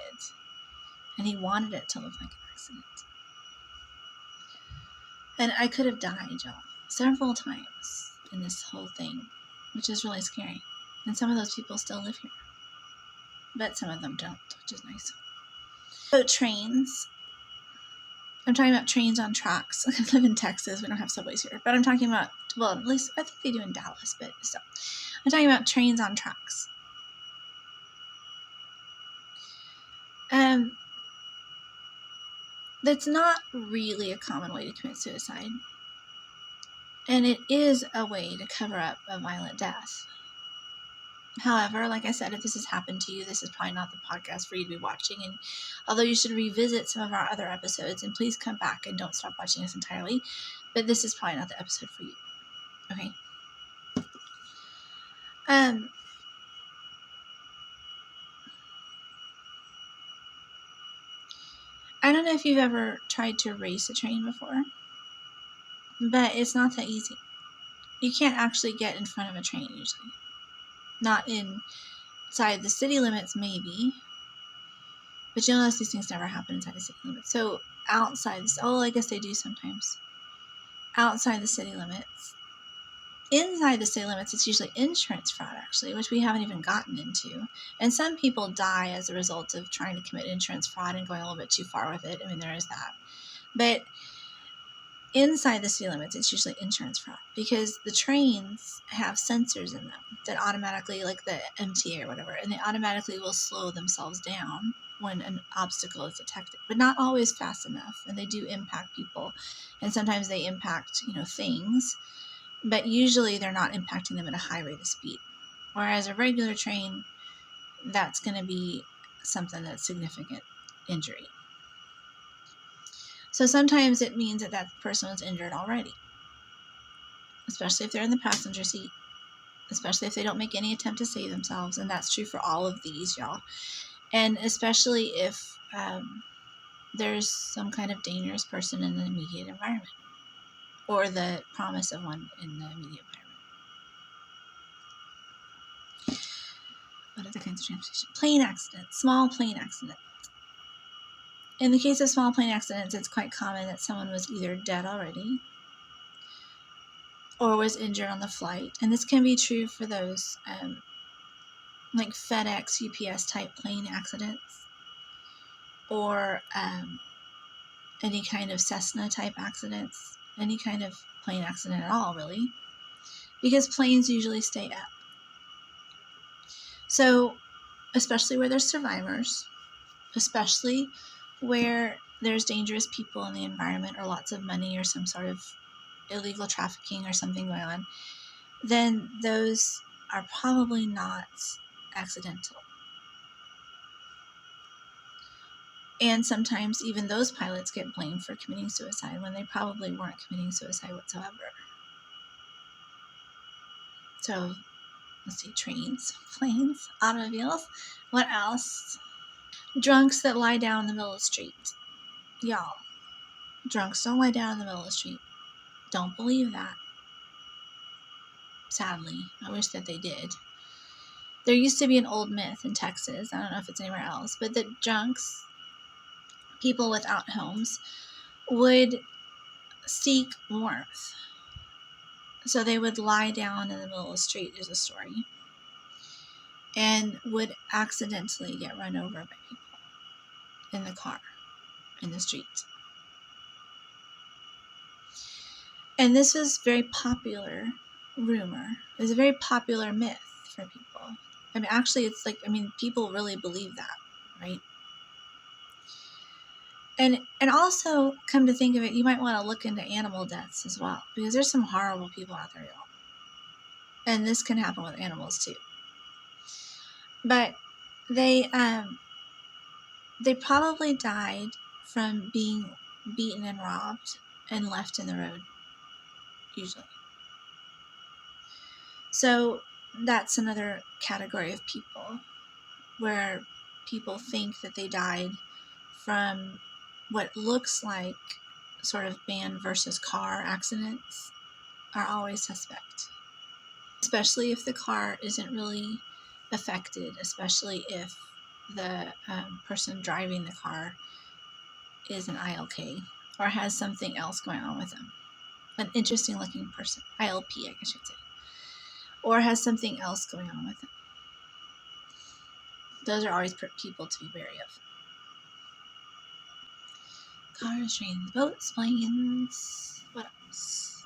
And he wanted it to look like an accident. And I could have died, y'all, several times in this whole thing, which is really scary. And some of those people still live here. But some of them don't, which is nice. So trains. I'm talking about trains on tracks. I live in Texas. We don't have subways here. But I'm talking about, well, at least I think they do in Dallas, but still. I'm talking about trains on tracks. That's not really a common way to commit suicide. And it is a way to cover up a violent death. However, like I said, if this has happened to you, this is probably not the podcast for you to be watching. And although you should revisit some of our other episodes, and please come back and don't stop watching us entirely, but this is probably not the episode for you. Okay? I don't know if you've ever tried to race a train before, but it's not that easy. You can't actually get in front of a train usually. Not inside the city limits, maybe. But you'll notice these things never happen inside the city limits. So outside, I guess they do sometimes. Outside the city limits. Inside the city limits, it's usually insurance fraud, actually, which we haven't even gotten into. And some people die as a result of trying to commit insurance fraud and going a little bit too far with it. I mean, there is that. But inside the city limits, it's usually insurance fraud because the trains have sensors in them that automatically, like the MTA or whatever, and they automatically will slow themselves down when an obstacle is detected, but not always fast enough. And they do impact people, and sometimes they impact, things, but usually they're not impacting them at a high rate of speed. Whereas a regular train, that's going to be something that's significant injury. So sometimes it means that person was injured already, especially if they're in the passenger seat, especially if they don't make any attempt to save themselves. And that's true for all of these, y'all. And especially if there's some kind of dangerous person in the immediate environment or the promise of one in the immediate environment. What are the kinds of transportation? Plane accidents, small plane accidents. In the case of small plane accidents, it's quite common that someone was either dead already or was injured on the flight. And this can be true for those like FedEx, UPS type plane accidents, or any kind of Cessna type accidents, any kind of plane accident at all, really, because planes usually stay up. So, especially where there's survivors, especially where there's dangerous people in the environment or lots of money or some sort of illegal trafficking or something going on, then those are probably not accidental. And sometimes even those pilots get blamed for committing suicide when they probably weren't committing suicide whatsoever. So, let's see, trains, planes, automobiles. What else? Drunks that lie down in the middle of the street. Y'all, drunks don't lie down in the middle of the street. Don't believe that. Sadly, I wish that they did. There used to be an old myth in Texas, I don't know if it's anywhere else, but that drunks, people without homes, would seek warmth. So they would lie down in the middle of the street, is a story, and would accidentally get run over by people in the car, in the street. And this was very popular rumor. It was a very popular myth for people. I mean, actually, it's like, people really believe that, right? And also, come to think of it, you might want to look into animal deaths as well, because there's some horrible people out there, y'all. And this can happen with animals too. But they probably died from being beaten and robbed and left in the road, usually. So that's another category of people where people think that they died from what looks like sort of man versus car accidents are always suspect. Especially if the car isn't really affected, especially if the person driving the car is an ILK or has something else going on with them. An interesting looking person. ILP, I guess I should say. Or has something else going on with them. Those are always people to be wary of. Cars, trains, boats, planes. What else?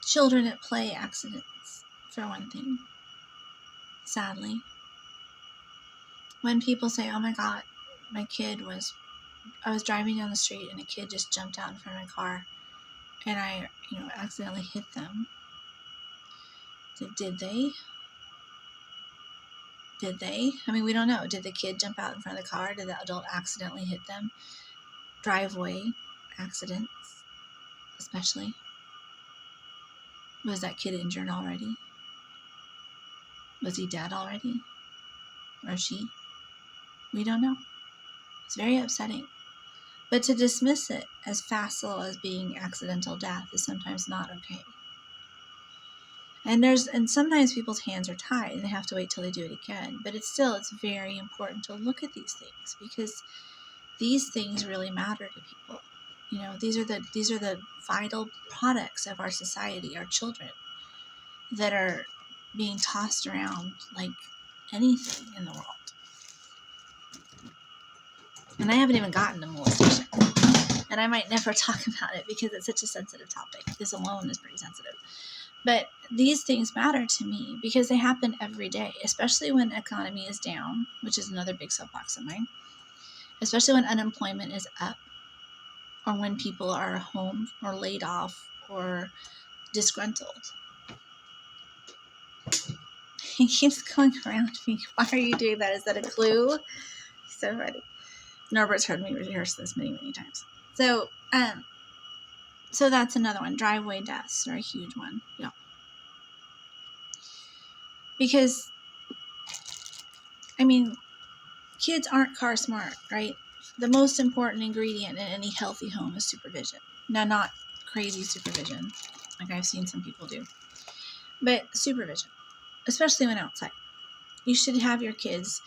Children at play accidents, for one thing. Sadly. When people say, oh my God, I was driving down the street and a kid just jumped out in front of my car and I, accidentally hit them. Did they? Did they? We don't know. Did the kid jump out in front of the car? Did the adult accidentally hit them? Driveway accidents, especially. Was that kid injured already? Was he dead already? Or she? We don't know. It's very upsetting. But to dismiss it as facile as being accidental death is sometimes not okay. And sometimes people's hands are tied and they have to wait till they do it again. But it's very important to look at these things because these things really matter to people. These are the vital products of our society, our children, that are being tossed around like anything in the world. And I haven't even gotten to molestation. And I might never talk about it because it's such a sensitive topic. This alone is pretty sensitive. But these things matter to me because they happen every day, especially when economy is down, which is another big soapbox of mine, especially when unemployment is up, or when people are home or laid off or disgruntled. He keeps going around me. Why are you doing that? Is that a clue? So funny. Norbert's heard me rehearse this many, many times. So that's another one. Driveway deaths are a huge one. Yeah. Because, kids aren't car smart, right? The most important ingredient in any healthy home is supervision. Now, not crazy supervision, like I've seen some people do, but supervision, especially when outside. You should have your kids,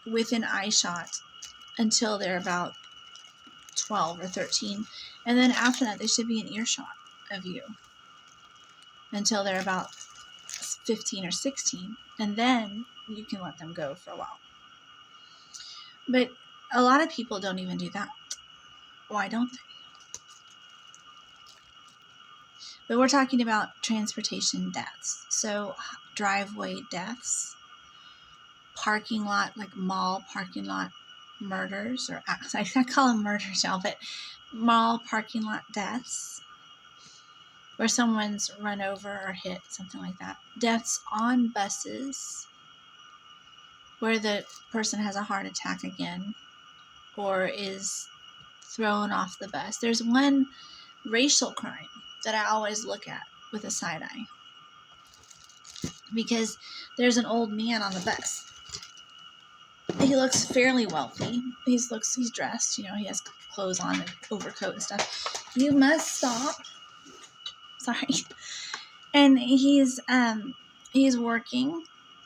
within eye shot until they're about 12 or 13. And then after that, they should be in earshot of you until they're about 15 or 16. And then you can let them go for a while. But a lot of people don't even do that. Why don't they? But we're talking about transportation deaths. So driveway deaths, parking lot, like mall parking lot murders, or I call them murders, y'all, but mall parking lot deaths, where someone's run over or hit, something like that. Deaths on buses, where the person has a heart attack again. or is thrown off the bus. There's one racial crime that I always look at with a side eye, because there's an old man on the bus. He looks fairly wealthy. He's dressed, he has clothes on and overcoat and stuff. You must stop. Sorry. And he's working,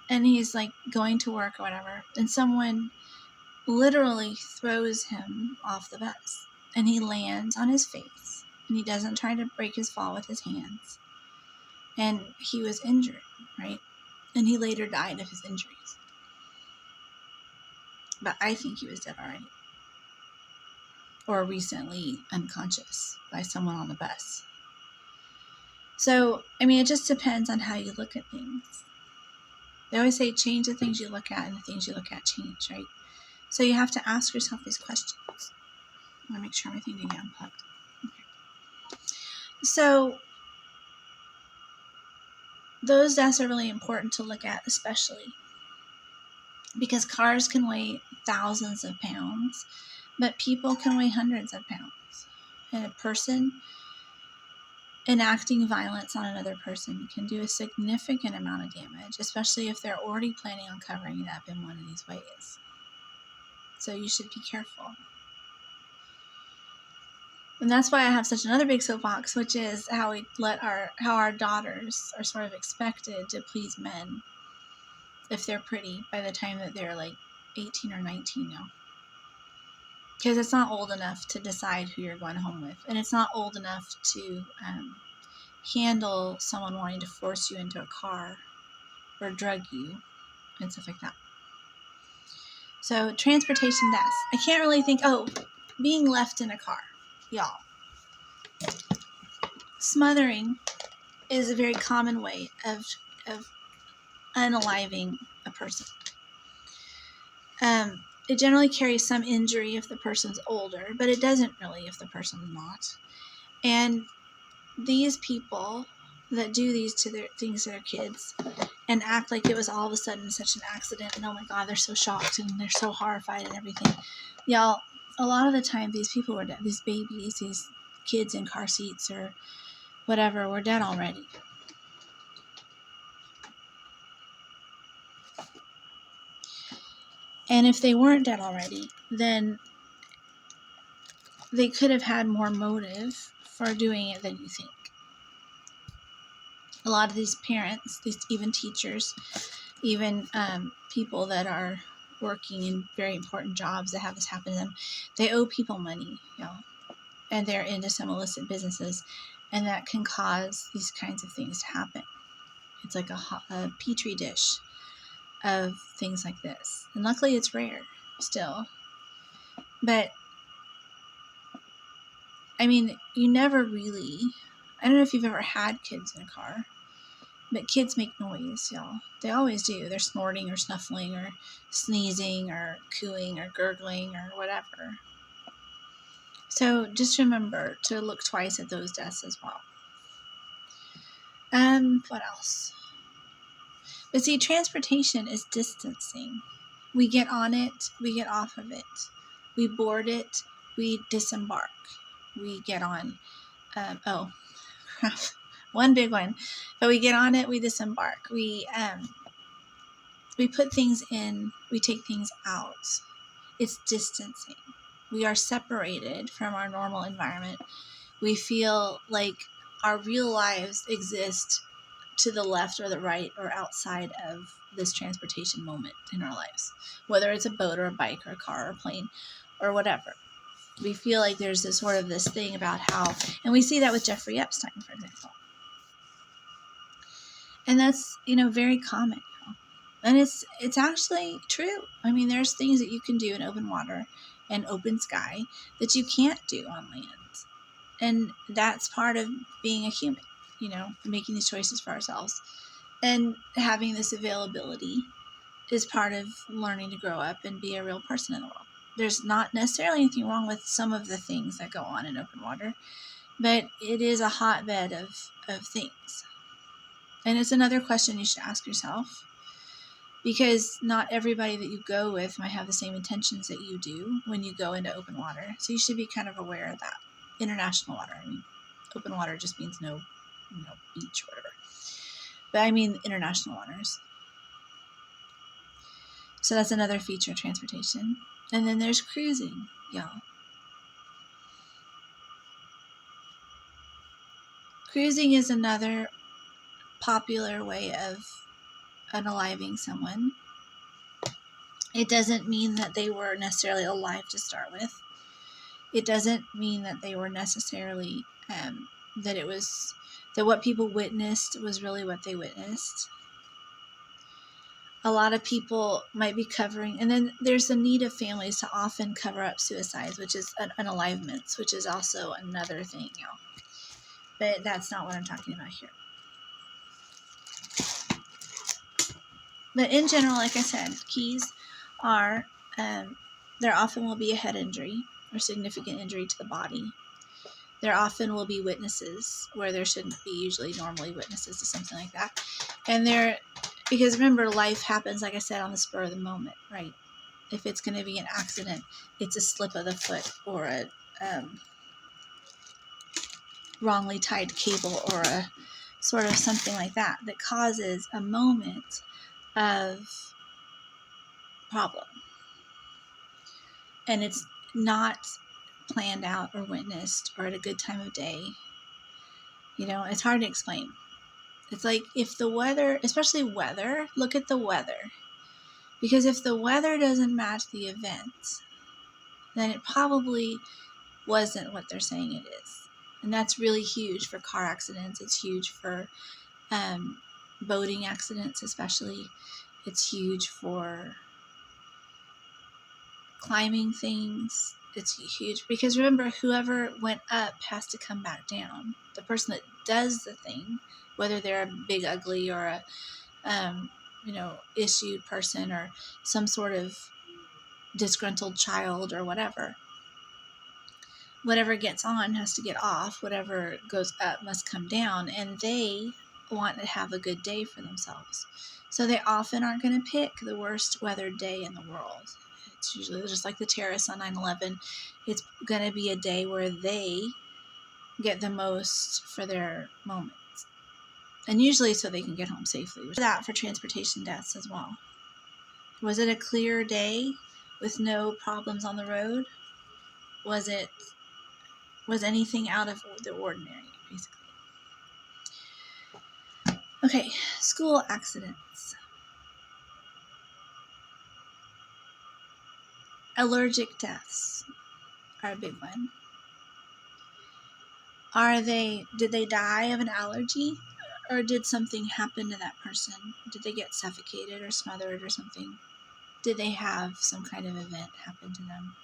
and he's like going to work or whatever, and someone literally throws him off the bus, and he lands on his face, and he doesn't try to break his fall with his hands, and he was injured, right? And he later died of his injuries, but I think he was dead already, or recently unconscious by someone on the bus. So it just depends on how you look at things. They always say change the things you look at, and the things you look at change, right? So you have to ask yourself these questions. I want to make sure everything didn't get unplugged. Okay. So those deaths are really important to look at, especially because cars can weigh thousands of pounds, but people can weigh hundreds of pounds. And a person enacting violence on another person can do a significant amount of damage, especially if they're already planning on covering it up in one of these ways. So you should be careful. And that's why I have such another big soapbox, which is how our daughters are sort of expected to please men if they're pretty by the time that they're like 18 or 19 now. Because it's not old enough to decide who you're going home with. And it's not old enough to handle someone wanting to force you into a car or drug you and stuff like that. So transportation deaths. I can't really think, being left in a car. Y'all. Smothering is a very common way of unaliving a person. It generally carries some injury if the person's older, but it doesn't really if the person's not. And these people that do these to their kids and act like it was all of a sudden such an accident, and oh my God, they're so shocked and they're so horrified and everything. Y'all, a lot of the time these people were dead. These babies, these kids in car seats or whatever, were dead already. And if they weren't dead already, then they could have had more motive for doing it than you think. A lot of these parents, even teachers, even people that are working in very important jobs that have this happen to them, they owe people money, and they're into some illicit businesses, and that can cause these kinds of things to happen. It's like a petri dish of things like this. And luckily it's rare still. But you never really, I don't know if you've ever had kids in a car, but kids make noise, y'all. They always do. They're snorting or snuffling or sneezing or cooing or gurgling or whatever. So just remember to look twice at those deaths as well. What else? But see, transportation is distancing. We get on it, we get off of it. We board it, we disembark. We get on. One big one. But we get on it, we disembark. We put things in, we take things out. It's distancing. We are separated from our normal environment. We feel like our real lives exist to the left or the right or outside of this transportation moment in our lives, whether it's a boat or a bike or a car or a plane or whatever. We feel like there's this sort of this thing about how, and we see that with Jeffrey Epstein, for example. And that's, very common. And it's actually true. There's things that you can do in open water and open sky that you can't do on land. And that's part of being a human, making these choices for ourselves. And having this availability is part of learning to grow up and be a real person in the world. There's not necessarily anything wrong with some of the things that go on in open water, but it is a hotbed of things. And it's another question you should ask yourself, because not everybody that you go with might have the same intentions that you do when you go into open water. So you should be kind of aware of that. International water, I mean, open water just means no, beach or whatever. But I mean international waters. So that's another feature of transportation. And then there's cruising, y'all. Cruising is another popular way of unaliving someone. It doesn't mean that they were necessarily alive to start with. It doesn't mean that they were necessarily, that what people witnessed was really what they witnessed. A lot of people might be covering, and then there's the need of families to often cover up suicides, which is unalivements, which is also another thing, y'all. But that's not what I'm talking about here. But in general, like I said, keys are, there often will be a head injury or significant injury to the body. There often will be witnesses where there shouldn't be usually normally witnesses to something like that. And because remember, life happens, like I said, on the spur of the moment, right? If it's going to be an accident, it's a slip of the foot or a wrongly tied cable or a sort of something like that that causes a moment of problem. And it's not planned out or witnessed or at a good time of day. It's hard to explain. It's like if the weather, especially weather, look at the weather. Because if the weather doesn't match the event, then it probably wasn't what they're saying it is. And that's really huge for car accidents. It's huge for boating accidents, especially. It's huge for climbing things. It's huge because remember, whoever went up has to come back down. The person that does the thing, whether they're a big ugly or a issued person or some sort of disgruntled child or whatever gets on has to get off. Whatever goes up must come down, and they want to have a good day for themselves. So they often aren't going to pick the worst weathered day in the world. It's usually just like the terrorists on 9/11. It's going to be a day where they get the most for their moments. And usually so they can get home safely. That for transportation deaths as well. Was it a clear day with no problems on the road? Was anything out of the ordinary, basically? Okay, school accidents. Allergic deaths are a big one. Did they die of an allergy? Or did something happen to that person? Did they get suffocated or smothered or something? Did they have some kind of event happen to them?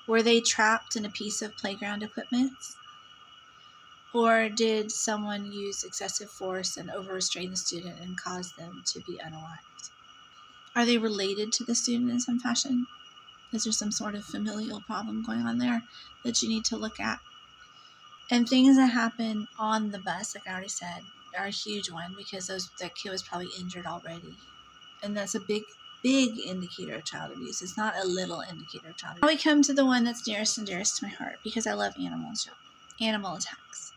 Were they trapped in a piece of playground equipment? Or did someone use excessive force and over-restrain the student and cause them to be unalived? Are they related to the student in some fashion? Is there some sort of familial problem going on there that you need to look at? And things that happen on the bus, like I already said, are a huge one because that kid was probably injured already. And that's a big indicator of child abuse. It's not a little indicator of child abuse. Now we come to the one that's nearest and dearest to my heart because I love animals. Animal attacks.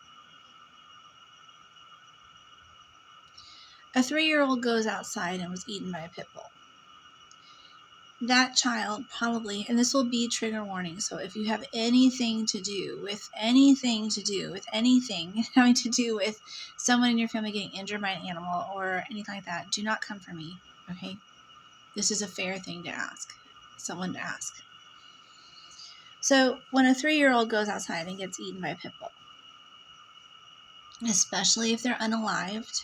A 3-year-old goes outside and was eaten by a pit bull. That child probably, and this will be trigger warning, so if you have anything having to do with someone in your family getting injured by an animal or anything like that, do not come for me, okay? This is a fair thing to ask, someone to ask. So when a 3-year-old goes outside and gets eaten by a pit bull, especially if they're unalived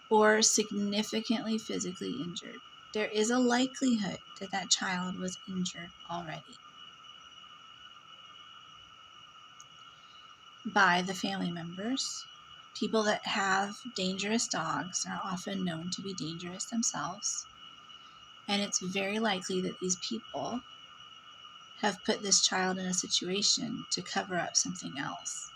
or significantly physically injured, there is a likelihood that that child was injured already by the family members. People that have dangerous dogs are often known to be dangerous themselves, and it's very likely that these people have put this child in a situation to cover up something else.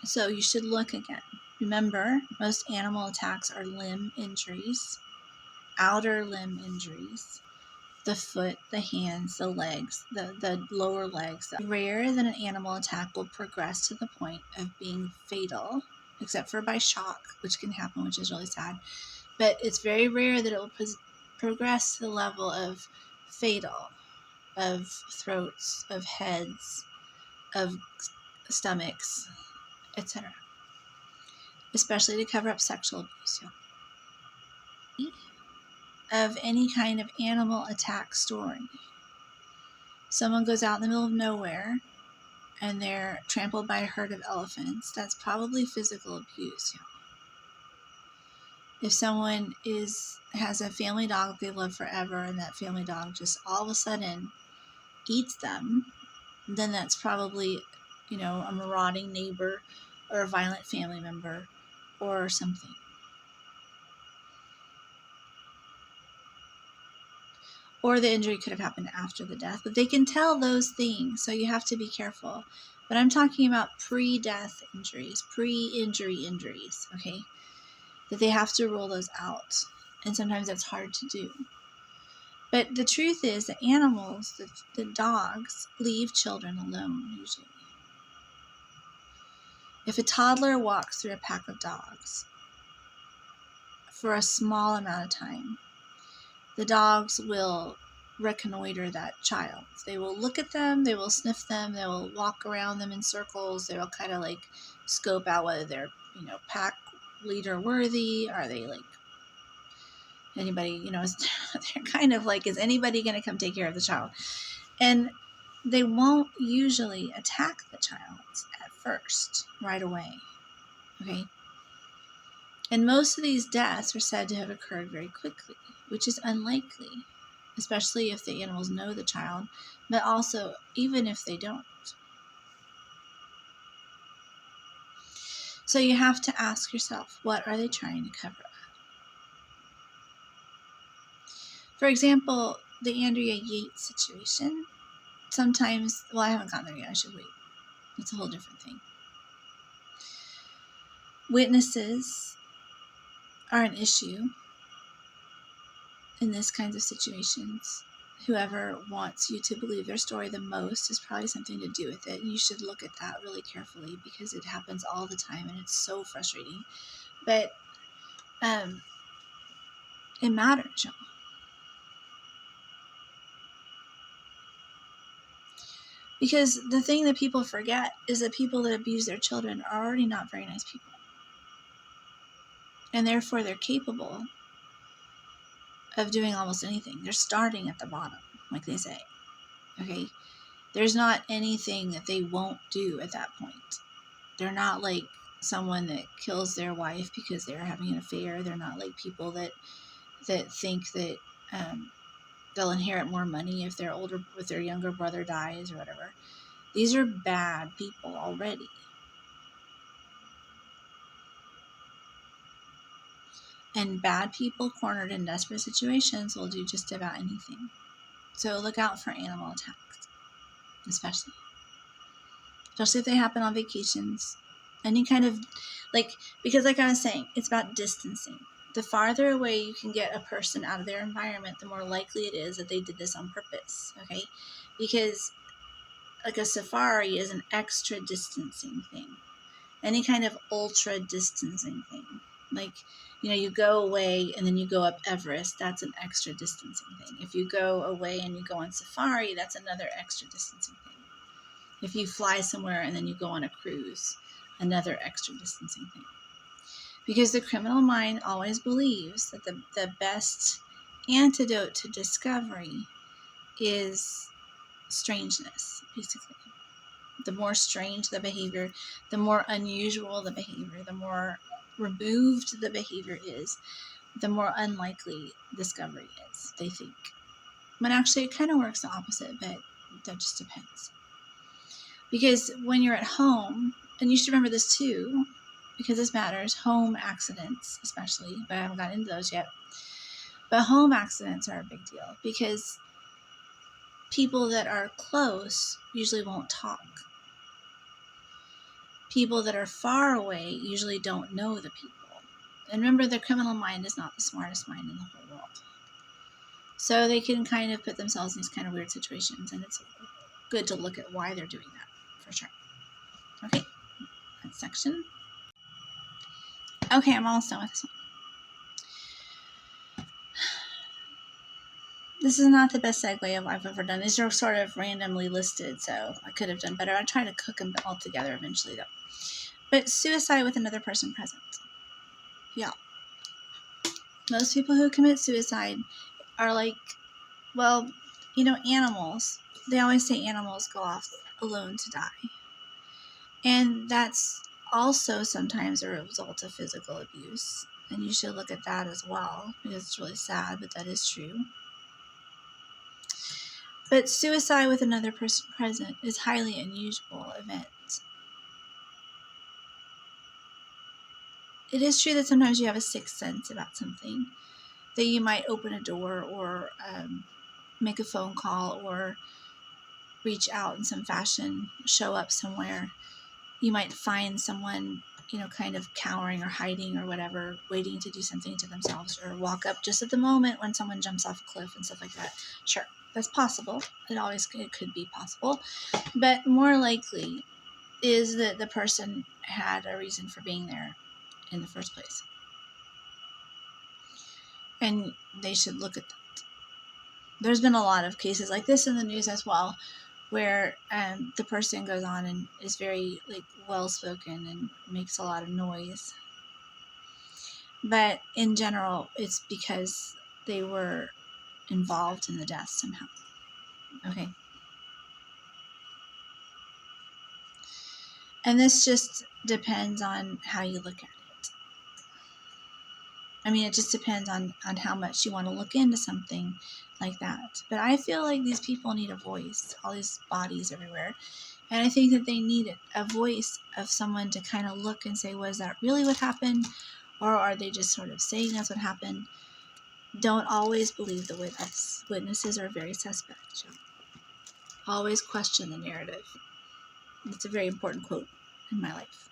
So you should look again. Remember, most animal attacks are limb injuries, outer limb injuries, the foot, the hands, the legs, the lower legs. It's rare that an animal attack will progress to the point of being fatal, except for by shock, which can happen, which is really sad. But it's very rare that it will progress to the level of fatal, of throats, of heads, of stomachs, etc. Especially to cover up sexual abuse. Of any kind of animal attack story. Someone goes out in the middle of nowhere and they're trampled by a herd of elephants. That's probably physical abuse. If someone has a family dog they love forever and that family dog just all of a sudden eats them, then that's probably, a marauding neighbor or a violent family member or something. Or the injury could have happened after the death, but they can tell those things, so you have to be careful. But I'm talking about pre-death injuries, pre-injury injuries, okay? That they have to rule those out, and sometimes that's hard to do. But the truth is that animals, the dogs, leave children alone usually. If a toddler walks through a pack of dogs for a small amount of time, the dogs will reconnoiter that child. They will look at them, they will sniff them, they will walk around them in circles, they will kind of like scope out whether they're, pack leader worthy, are they like anybody, they're kind of like, is anybody going to come take care of the child? And they won't usually attack the child at first, right away, okay? And most of these deaths are said to have occurred very quickly, which is unlikely, especially if the animals know the child, but also even if they don't. So you have to ask yourself, what are they trying to cover up? For example, the Andrea Yates situation. Sometimes, I haven't gotten there yet, I should wait. It's a whole different thing. Witnesses are an issue in this kinds of situations. Whoever wants you to believe their story the most has probably something to do with it. And you should look at that really carefully because it happens all the time and it's so frustrating. But it matters, y'all. Because the thing that people forget is that people that abuse their children are already not very nice people. And therefore they're capable of doing almost anything. They're starting at the bottom, like they say. Okay? There's not anything that they won't do at that point. They're not like someone that kills their wife because they're having an affair. They're not like people that think that they'll inherit more money if their younger brother dies or whatever. These are bad people already. And bad people cornered in desperate situations will do just about anything. So look out for animal attacks, especially if they happen on vacations. Any kind of, because like I was saying, it's about distancing. The farther away you can get a person out of their environment, the more likely it is that they did this on purpose, okay? Because like a safari is an extra distancing thing. Any kind of ultra distancing thing. Like, you go away and then you go up Everest, that's an extra distancing thing. If you go away and you go on safari, that's another extra distancing thing. If you fly somewhere and then you go on a cruise, another extra distancing thing. Because the criminal mind always believes that the best antidote to discovery is strangeness, basically. The more strange the behavior, the more unusual the behavior, the more removed the behavior is, the more unlikely discovery is, they think. But actually, it kind of works the opposite, but that just depends. Because when you're at home, and you should remember this too, because this matters, home accidents especially, but I haven't gotten into those yet. But home accidents are a big deal because people that are close usually won't talk. people that are far away usually don't know the people. And remember, the criminal mind is not the smartest mind in the whole world. So they can kind of put themselves in these kind of weird situations, and it's good to look at why they're doing that, for sure. Okay, that section. Okay, I'm almost done with this one. This is not the best segue I've ever done. These are sort of randomly listed, so I could have done better. I try to cook them all together eventually, though. But suicide with another person present. Yeah. Most people who commit suicide are like, well, animals. They always say animals go off alone to die. And that's also sometimes a result of physical abuse. And you should look at that as well, because it's really sad, but that is true. But suicide with another person present is a highly unusual event. It is true that sometimes you have a sixth sense about something, that you might open a door or make a phone call or reach out in some fashion, show up somewhere. You might find someone, kind of cowering or hiding or whatever, waiting to do something to themselves, or walk up just at the moment when someone jumps off a cliff and stuff like that. Sure, that's possible. It could be possible. But more likely is that the person had a reason for being there in the first place. And they should look at that. There's been a lot of cases like this in the news as well, where the person goes on and is very well-spoken and makes a lot of noise. But in general, it's because they were involved in the death somehow. Okay. And this just depends on how you look at it. I mean, it just depends on how much you want to look into something like that. But I feel like these people need a voice, all these bodies everywhere. And I think that they need a voice of someone to kind of look and say, was that really what happened? Or are they just sort of saying that's what happened? Don't always believe the witness. Witnesses are very suspect. Always question the narrative. It's a very important quote in my life.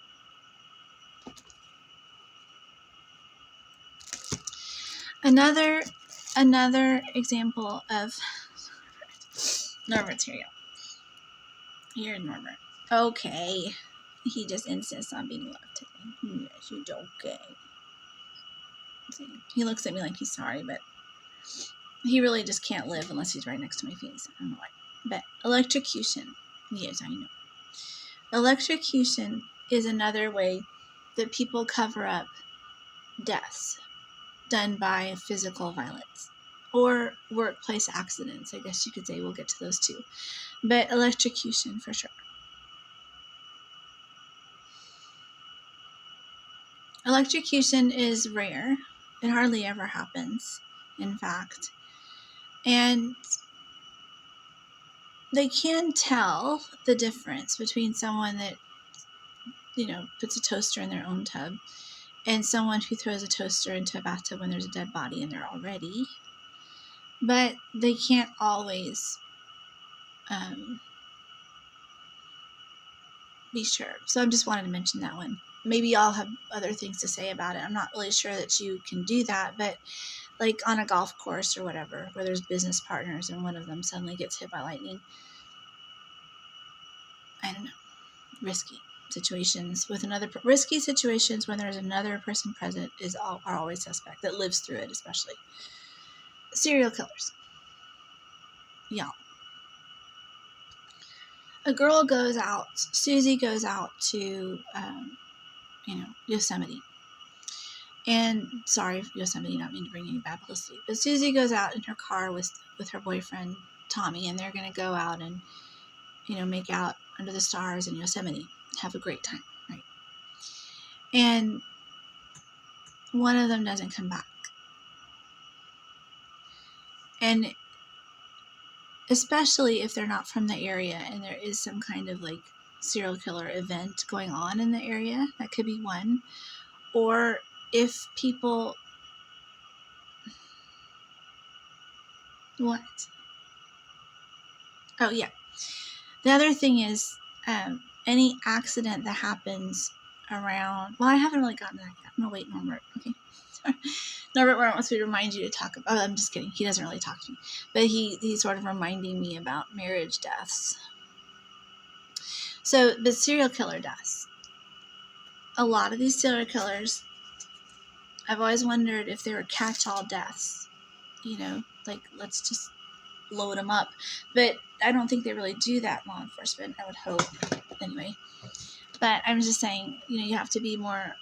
Another example of Norbert's here. Here's Norbert. Okay. He just insists on being loved today. Yes, you okay. He looks at me like he's sorry, but he really just can't live unless he's right next to my face. I don't know why. But electrocution. Yes, I know. Electrocution is another way that people cover up deaths done by physical violence or workplace accidents. I guess you could say. We'll get to those too. But electrocution for sure. Electrocution is rare. It hardly ever happens, in fact. And they can tell the difference between someone that, puts a toaster in their own tub and someone who throws a toaster into a bathtub when there's a dead body in there already. But they can't always be sure. So I just wanted to mention that one. Maybe y'all have other things to say about it. I'm not really sure that you can do that, but like on a golf course or whatever, where there's business partners and one of them suddenly gets hit by lightning. I don't know. Risky situations with risky situations when there's another person present are always suspect, that lives through it, especially serial killers. Yeah. A girl goes out. Susie goes out to Yosemite. And sorry, Yosemite, not mean to bring any bad publicity, but Susie goes out in her car with her boyfriend Tommy, and they're going to go out and make out under the stars in Yosemite, have a great time, right? And one of them doesn't come back. And especially if they're not from the area and there is some kind of serial killer event going on in the area, that could be one. Or if people... What? Oh, yeah. The other thing is, and any accident that happens around, well, I haven't really gotten to that yet. I'm going to wait, Norbert. Okay. Norbert wants me to remind you to talk about, I'm just kidding. He doesn't really talk to me, but he's sort of reminding me about marriage deaths. So the serial killer deaths. A lot of these serial killers, I've always wondered if they were catch-all deaths. Like, let's just load them up. But I don't think they really do that, law enforcement, I would hope. Anyway. But I'm just saying, you have to be more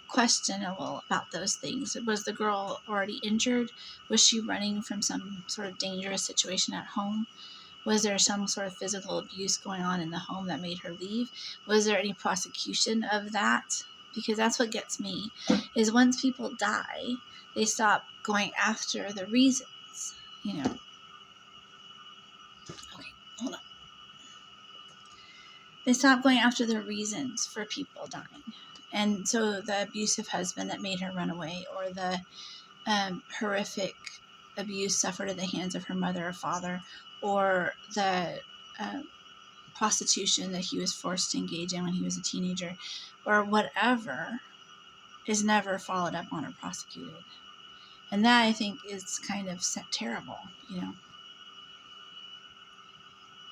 questionable about those things. Was the girl already injured? Was she running from some sort of dangerous situation at home? Was there some sort of physical abuse going on in the home that made her leave? Was there any prosecution of that? Because that's what gets me, is once people die, they stop going after the reasons, Okay, hold on. They stop going after the reasons for people dying. And so the abusive husband that made her run away, or the horrific abuse suffered at the hands of her mother or father, or the prostitution that he was forced to engage in when he was a teenager, or whatever, is never followed up on or prosecuted. And that, I think, is kind of terrible,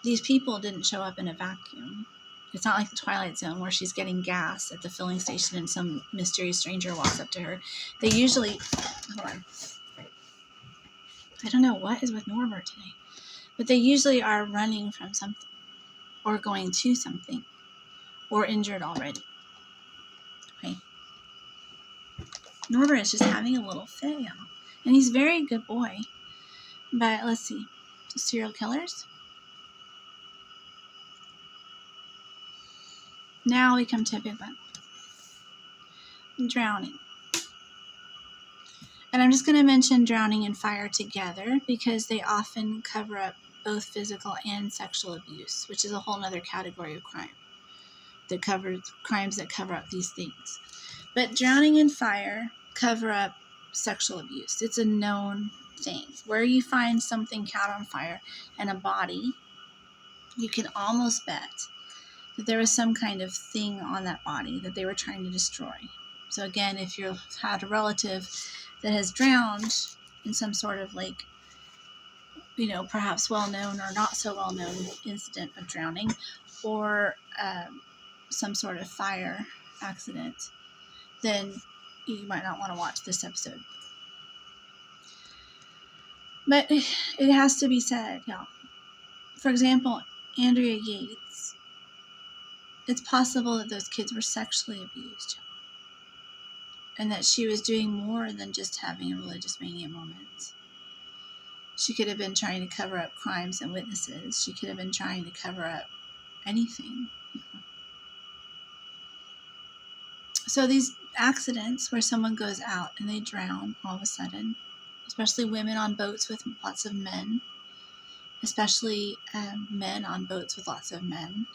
These people didn't show up in a vacuum. It's not like the Twilight Zone where she's getting gas at the filling station and some mysterious stranger walks up to her. They usually... Hold on. I don't know what is with Norbert today. But they usually are running from something, or going to something, or injured already. Okay. Norbert is just having a little fit, y'all. And he's a very good boy. But let's see. So serial killers. Now we come to a big one. Drowning. And I'm just going to mention drowning and fire together because they often cover up both physical and sexual abuse, which is a whole other category of crime that covers crimes that cover up these things. But drowning and fire cover up sexual abuse. It's a known thing. Where you find something caught on fire and a body, you can almost bet that there was some kind of thing on that body that they were trying to destroy. So again, if you've had a relative that has drowned in some sort of perhaps well-known or not so well-known incident of drowning, or some sort of fire accident, then you might not want to watch this episode. But it has to be said, y'all. For example, Andrea Yates, it's possible that those kids were sexually abused, and that she was doing more than just having a religious mania moment. She could have been trying to cover up crimes and witnesses. She could have been trying to cover up anything. So these accidents where someone goes out and they drown all of a sudden, especially women on boats with lots of men, especially men on boats with lots of men,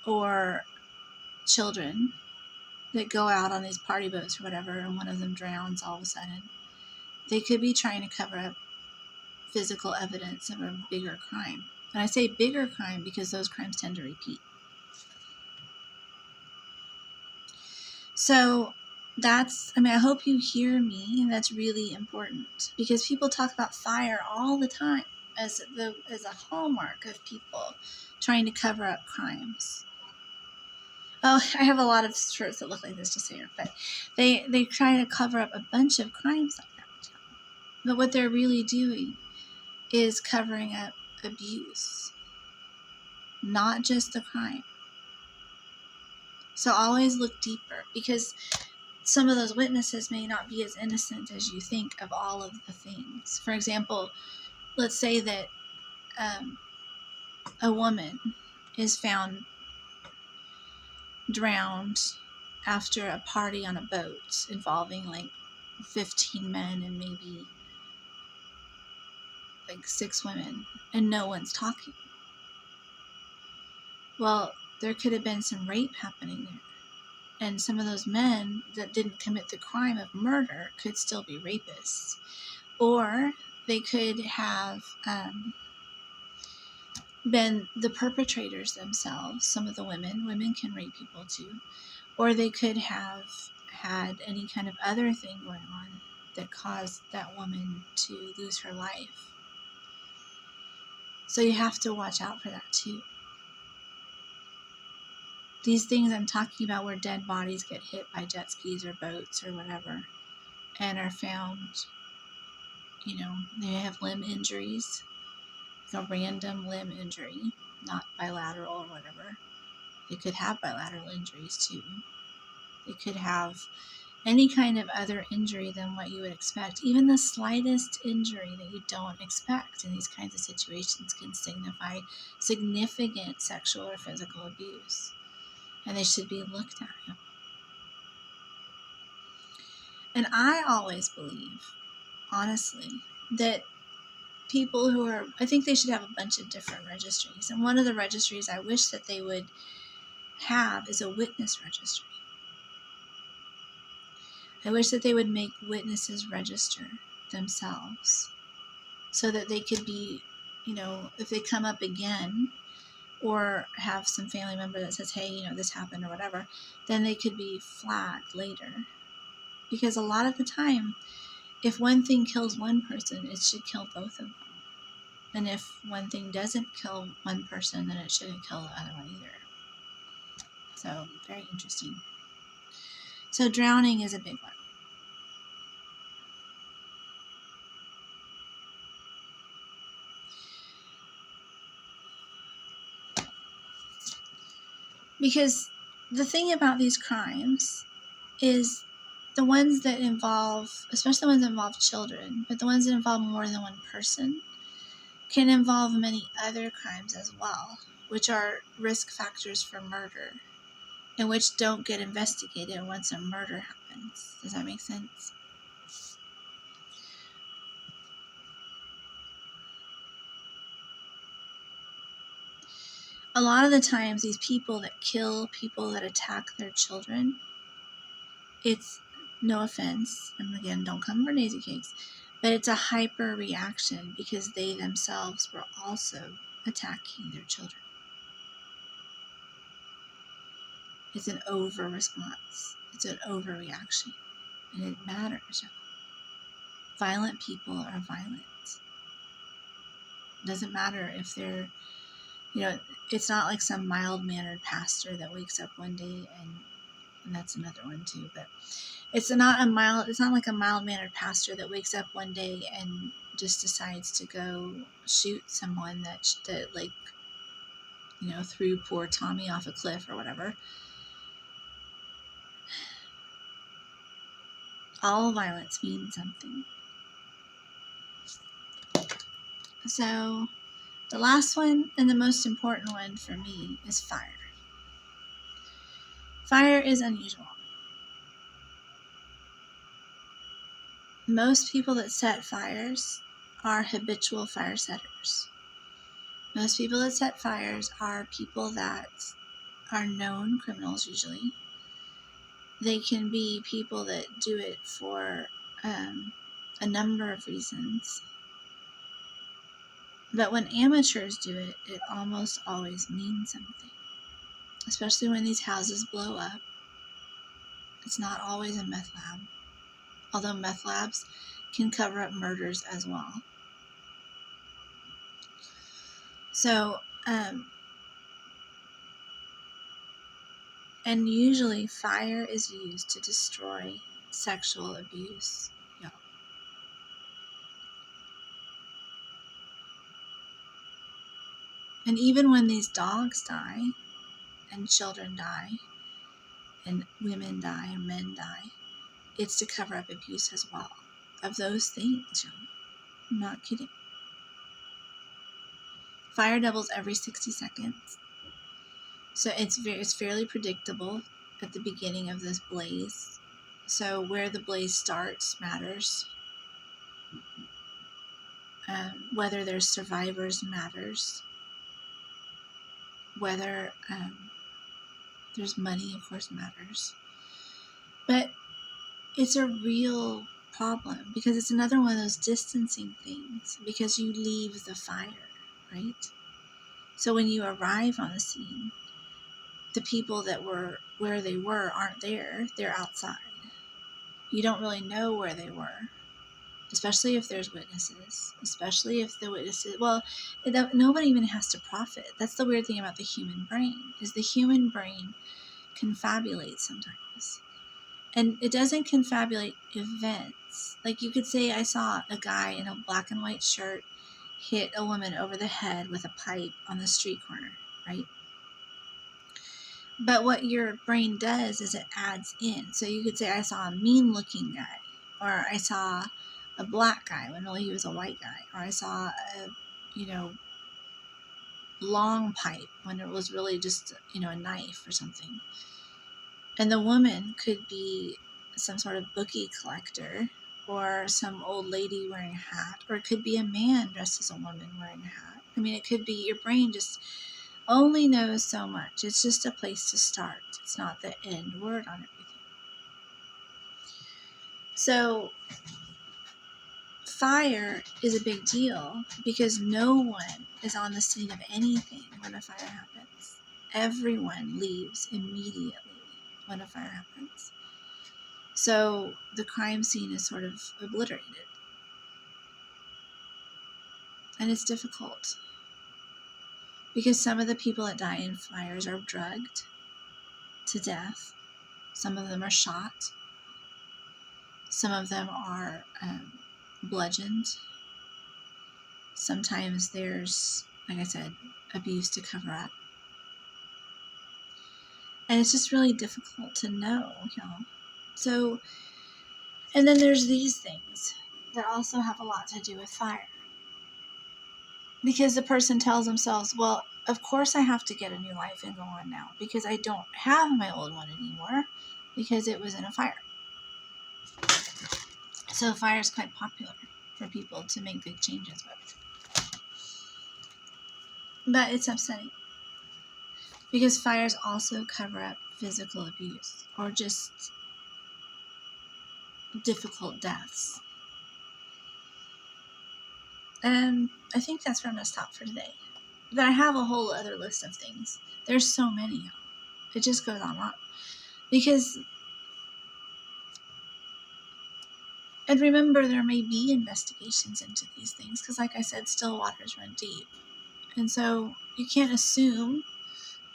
or children that go out on these party boats or whatever, and one of them drowns all of a sudden. They could be trying to cover up physical evidence of a bigger crime. And I say bigger crime because those crimes tend to repeat. So I hope you hear me. That's really important because people talk about fire all the time as a hallmark of people trying to cover up crimes. Oh, I have a lot of shirts that look like this, just so you know, but they try to cover up a bunch of crimes like that. But what they're really doing is covering up abuse, not just the crime. So always look deeper, because some of those witnesses may not be as innocent as you think of all of the things. For example, let's say that a woman is found drowned after a party on a boat involving 15 men and maybe 6 women, and no one's talking. Well, there could have been some rape happening there. And some of those men that didn't commit the crime of murder could still be rapists. Or they could have been the perpetrators themselves. Some of the women can rape people too, or they could have had any kind of other thing going on that caused that woman to lose her life. So you have to watch out for that too. These things I'm talking about where dead bodies get hit by jet skis or boats or whatever and are found, they have limb injuries, a random limb injury, not bilateral or whatever. They could have bilateral injuries too. They could have any kind of other injury than what you would expect. Even the slightest injury that you don't expect in these kinds of situations can signify significant sexual or physical abuse. And they should be looked at. And I always believe, honestly, that people I think they should have a bunch of different registries. And one of the registries I wish that they would have is a witness registry. I wish that they would make witnesses register themselves so that they could be, if they come up again or have some family member that says, hey, this happened or whatever, then they could be flagged later. Because a lot of the time, if one thing kills one person, it should kill both of them. And if one thing doesn't kill one person, then it shouldn't kill the other one either. So, very interesting. So, drowning is a big one. Because the thing about these crimes is the ones that involve, especially the ones that involve children, but the ones that involve more than one person, can involve many other crimes as well, which are risk factors for murder, and which don't get investigated once a murder happens. Does that make sense? A lot of the times, these people that kill people that attack their children, it's, no offense, and again, don't come for Daisycakes, but it's a hyper reaction because they themselves were also attacking their children. It's an over response. It's an overreaction. And it matters. Violent people are violent. It doesn't matter if they're, it's not like some mild-mannered pastor that wakes up one day and that's another one too, but it's not like a mild-mannered pastor that wakes up one day and just decides to go shoot someone that threw poor Tommy off a cliff or whatever. All violence means something. So the last one and the most important one for me is fire. Fire is unusual. Most people that set fires are habitual fire setters. Most people that set fires are people that are known criminals usually. They can be people that do it for a number of reasons. But when amateurs do it, it almost always means something. Especially when these houses blow up. It's not always a meth lab. Although meth labs can cover up murders as well. So, and usually fire is used to destroy sexual abuse. Yeah. And even when these dogs die, and children die, and women die, and men die, it's to cover up abuse as well. Of those things, I'm not kidding. Fire doubles every 60 seconds. So it's fairly predictable at the beginning of this blaze. So where the blaze starts matters. Whether there's survivors matters. Whether there's money, of course, matters. But it's a real problem because it's another one of those distancing things because you leave the fire, right? So when you arrive on the scene, the people that were where they were aren't there. They're outside. You don't really know where they were, especially if there's witnesses, especially if the witnesses, well, nobody even has to profit. That's the weird thing about the human brain, is the human brain confabulates sometimes. And it doesn't confabulate events. Like you could say, I saw a guy in a black and white shirt hit a woman over the head with a pipe on the street corner, right? But what your brain does is it adds in. So you could say, I saw a mean looking guy, or I saw a black guy when really he was a white guy, or I saw a, long pipe when it was really just, a knife or something. And the woman could be some sort of bookie collector, or some old lady wearing a hat, or it could be a man dressed as a woman wearing a hat. I mean, it could be, your brain just only knows so much. It's just a place to start. It's not the end word on everything. So fire is a big deal because no one is on the scene of anything when a fire happens. Everyone leaves immediately when a fire happens. So the crime scene is sort of obliterated. And it's difficult because some of the people that die in fires are drugged to death. Some of them are shot. Some of them are bludgeoned. Sometimes there's, like I said, abuse to cover up. And it's just really difficult to know, So, and then there's these things that also have a lot to do with fire. Because the person tells themselves, well, of course I have to get a new life and go on now because I don't have my old one anymore because it was in a fire. So fire is quite popular for people to make big changes with. But it's upsetting because fires also cover up physical abuse or just difficult deaths. And I think that's where I'm going to stop for today. But I have a whole other list of things. There's so many. It just goes on. Because, and remember, there may be investigations into these things because, like I said, still waters run deep. And so you can't assume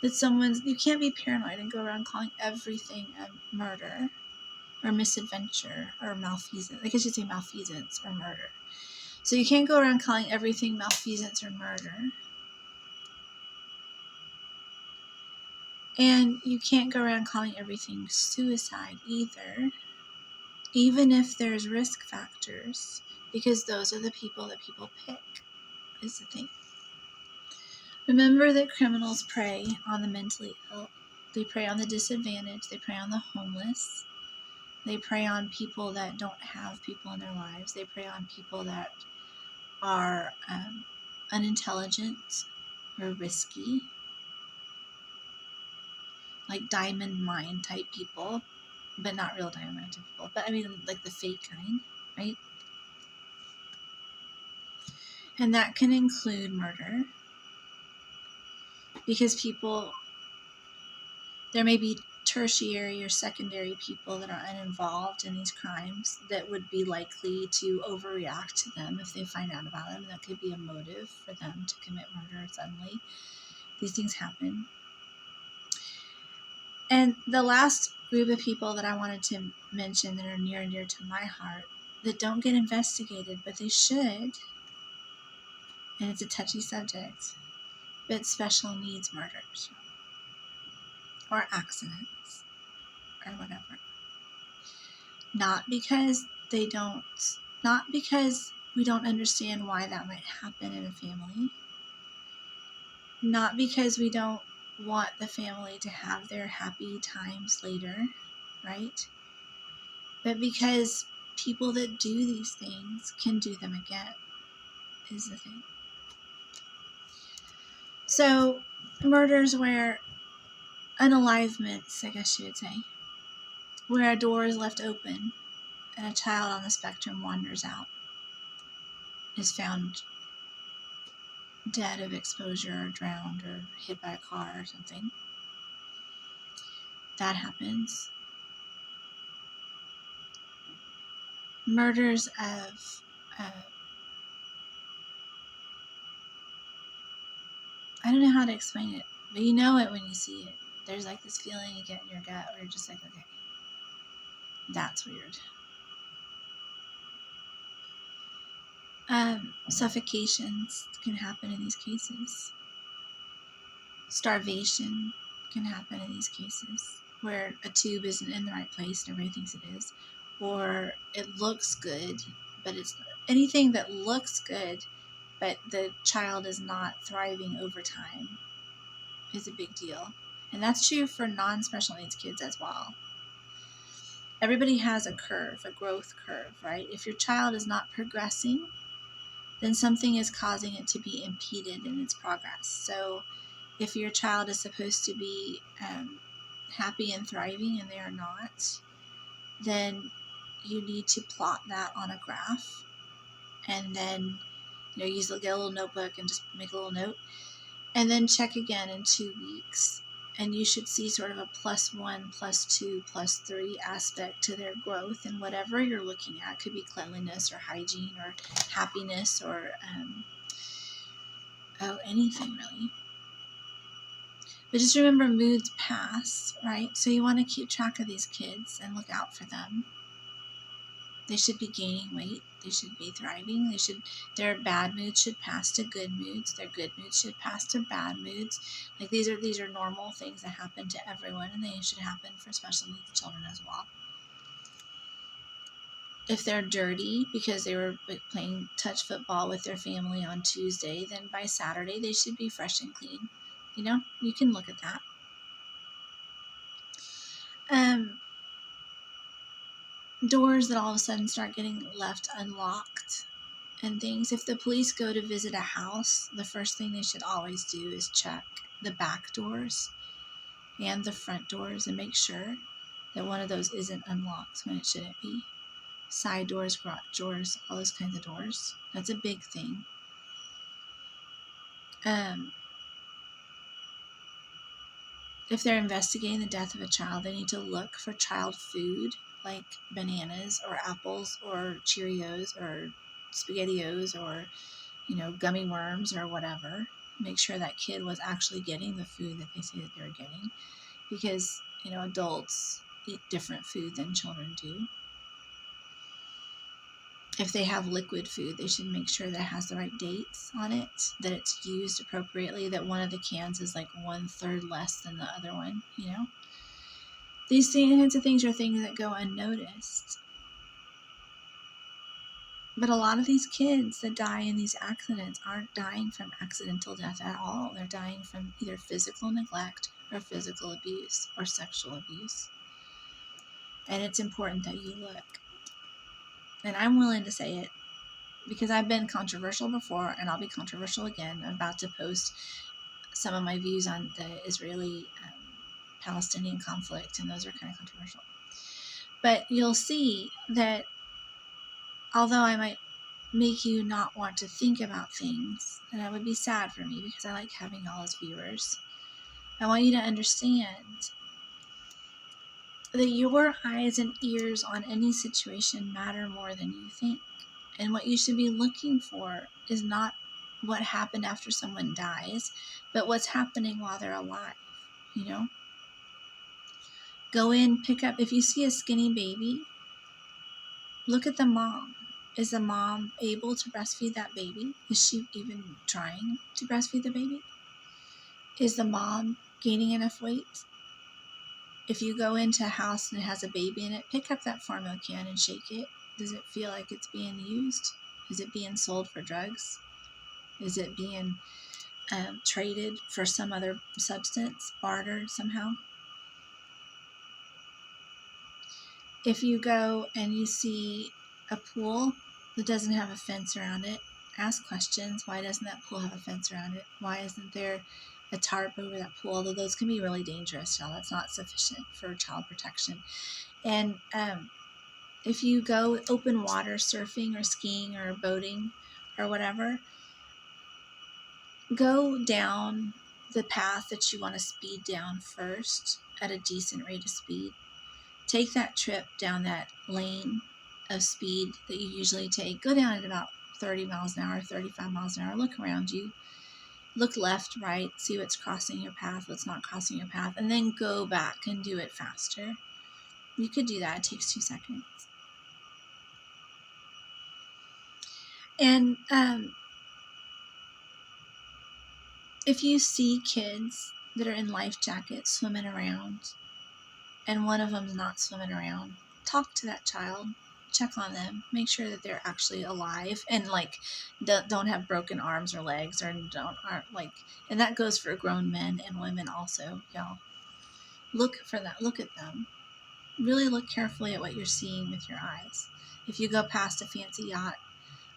that you can't be paranoid and go around calling everything a murder or misadventure or malfeasance. I guess you'd say malfeasance or murder. So you can't go around calling everything malfeasance or murder. And you can't go around calling everything suicide either, even if there's risk factors, because those are the people that people pick, is the thing. Remember that criminals prey on the mentally ill. They prey on the disadvantaged. They prey on the homeless. They prey on people that don't have people in their lives. They prey on people that are unintelligent or risky, like diamond mine type people, but not real diamond mine type people. But I mean, like the fake kind, right? And that can include murder, because there may be tertiary or secondary people that are uninvolved in these crimes that would be likely to overreact to them if they find out about them. That could be a motive for them to commit murder suddenly. These things happen. And the last group of people that I wanted to mention that are near and dear to my heart that don't get investigated, but they should, and it's a touchy subject, but special needs murders or accidents or whatever. Not because we don't understand why that might happen in a family. Not because we don't want the family to have their happy times later, right? But because people that do these things can do them again, is the thing. So, murders where unalivements, I guess you would say, where a door is left open and a child on the spectrum wanders out, is found dead of exposure or drowned or hit by a car or something. That happens. Murders of, I don't know how to explain it, but you know it when you see it. There's like this feeling you get in your gut where you're just like, okay, that's weird. Suffocations can happen in these cases. Starvation can happen in these cases where a tube isn't in the right place and everybody thinks it is, or it looks good, but it's anything that looks good, but the child is not thriving over time is a big deal. And that's true for non-special needs kids as well. Everybody has a curve, a growth curve, right? If your child is not progressing, then something is causing it to be impeded in its progress. So if your child is supposed to be happy and thriving and they are not, then you need to plot that on a graph and then get a little notebook and just make a little note and then check again in 2 weeks. And you should see sort of a +1, +2, +3 aspect to their growth and whatever you're looking at. It could be cleanliness or hygiene or happiness or anything really. But just remember, moods pass, right? So you want to keep track of these kids and look out for them. They should be gaining weight. They should be thriving. Their bad moods should pass to good moods. Their good moods should pass to bad moods. Like these are normal things that happen to everyone, and they should happen for special needs children as well. If they're dirty because they were playing touch football with their family on Tuesday, then by Saturday they should be fresh and clean. You can look at that. Doors that all of a sudden start getting left unlocked and things. If the police go to visit a house, the first thing they should always do is check the back doors and the front doors and make sure that one of those isn't unlocked when it shouldn't be. Side doors, garage doors, all those kinds of doors. That's a big thing. If they're investigating the death of a child, they need to look for child food like bananas or apples or Cheerios or SpaghettiOs or, gummy worms or whatever. Make sure that kid was actually getting the food that they say that they were getting, because, adults eat different food than children do. If they have liquid food, they should make sure that it has the right dates on it, that it's used appropriately, that one of the cans is like 1/3 less than the other one, These kinds of things are things that go unnoticed. But a lot of these kids that die in these accidents aren't dying from accidental death at all. They're dying from either physical neglect or physical abuse or sexual abuse. And it's important that you look. And I'm willing to say it because I've been controversial before and I'll be controversial again. I'm about to post some of my views on the Israeli-Palestinian conflict, and those are kind of controversial. But you'll see that although I might make you not want to think about things, and that would be sad for me because I like having all as viewers, I want you to understand that your eyes and ears on any situation matter more than you think. And what you should be looking for is not what happened after someone dies, but what's happening while they're alive, Go in, pick up, if you see a skinny baby, look at the mom. Is the mom able to breastfeed that baby? Is she even trying to breastfeed the baby? Is the mom gaining enough weight? If you go into a house and it has a baby in it, pick up that formula can and shake it. Does it feel like it's being used? Is it being sold for drugs? Is it being traded for some other substance, bartered somehow? If you go and you see a pool that doesn't have a fence around it, ask questions. Why doesn't that pool have a fence around it? Why isn't there a tarp over that pool? Although those can be really dangerous, y'all. That's not sufficient for child protection. And if you go open water surfing or skiing or boating or whatever, go down the path that you want to speed down first at a decent rate of speed. Take that trip down that lane of speed that you usually take. Go down at about 30 miles an hour, 35 miles an hour. Look around you. Look left, right, see what's crossing your path, what's not crossing your path, and then go back and do it faster. You could do that. It takes 2 seconds. And if you see kids that are in life jackets swimming around and one of them's not swimming around, talk to that child, check on them, make sure that they're actually alive and like don't have broken arms or legs or aren't like, and that goes for grown men and women also, y'all. Look for that. Look at them. Really look carefully at what you're seeing with your eyes. If you go past a fancy yacht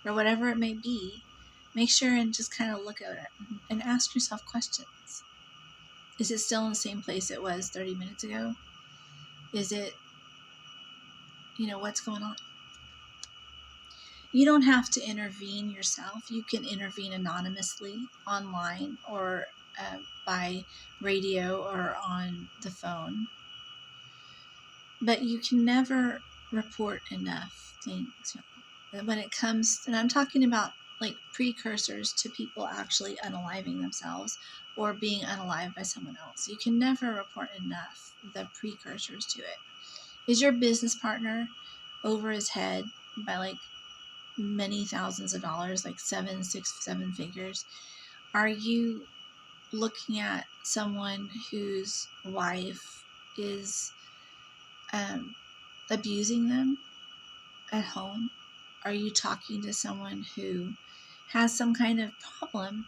or whatever it may be, make sure and just kind of look at it and ask yourself questions. Is it still in the same place it was 30 minutes ago? Is it, what's going on? You don't have to intervene yourself. You can intervene anonymously online or by radio or on the phone. But you can never report enough things. When it comes, and I'm talking about like precursors to people actually unaliving themselves or being unalived by someone else. You can never report enough the precursors to it. Is your business partner over his head by like many thousands of dollars, like 7, 6, 7 figures? Are you looking at someone whose wife is abusing them at home? Are you talking to someone who has some kind of problem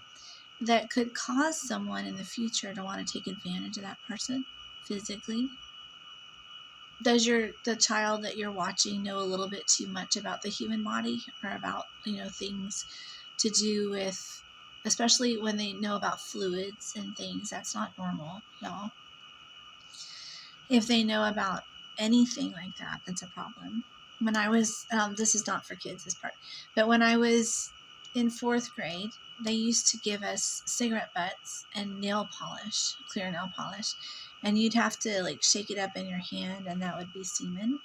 that could cause someone in the future to want to take advantage of that person physically? Does the child that you're watching know a little bit too much about the human body or about, things to do with, especially when they know about fluids and things? That's not normal, y'all. If they know about anything like that, that's a problem. When I was, this is not for kids, this part, but when I was in 4th grade, they used to give us cigarette butts and nail polish, clear nail polish, and you'd have to like shake it up in your hand and that would be semen.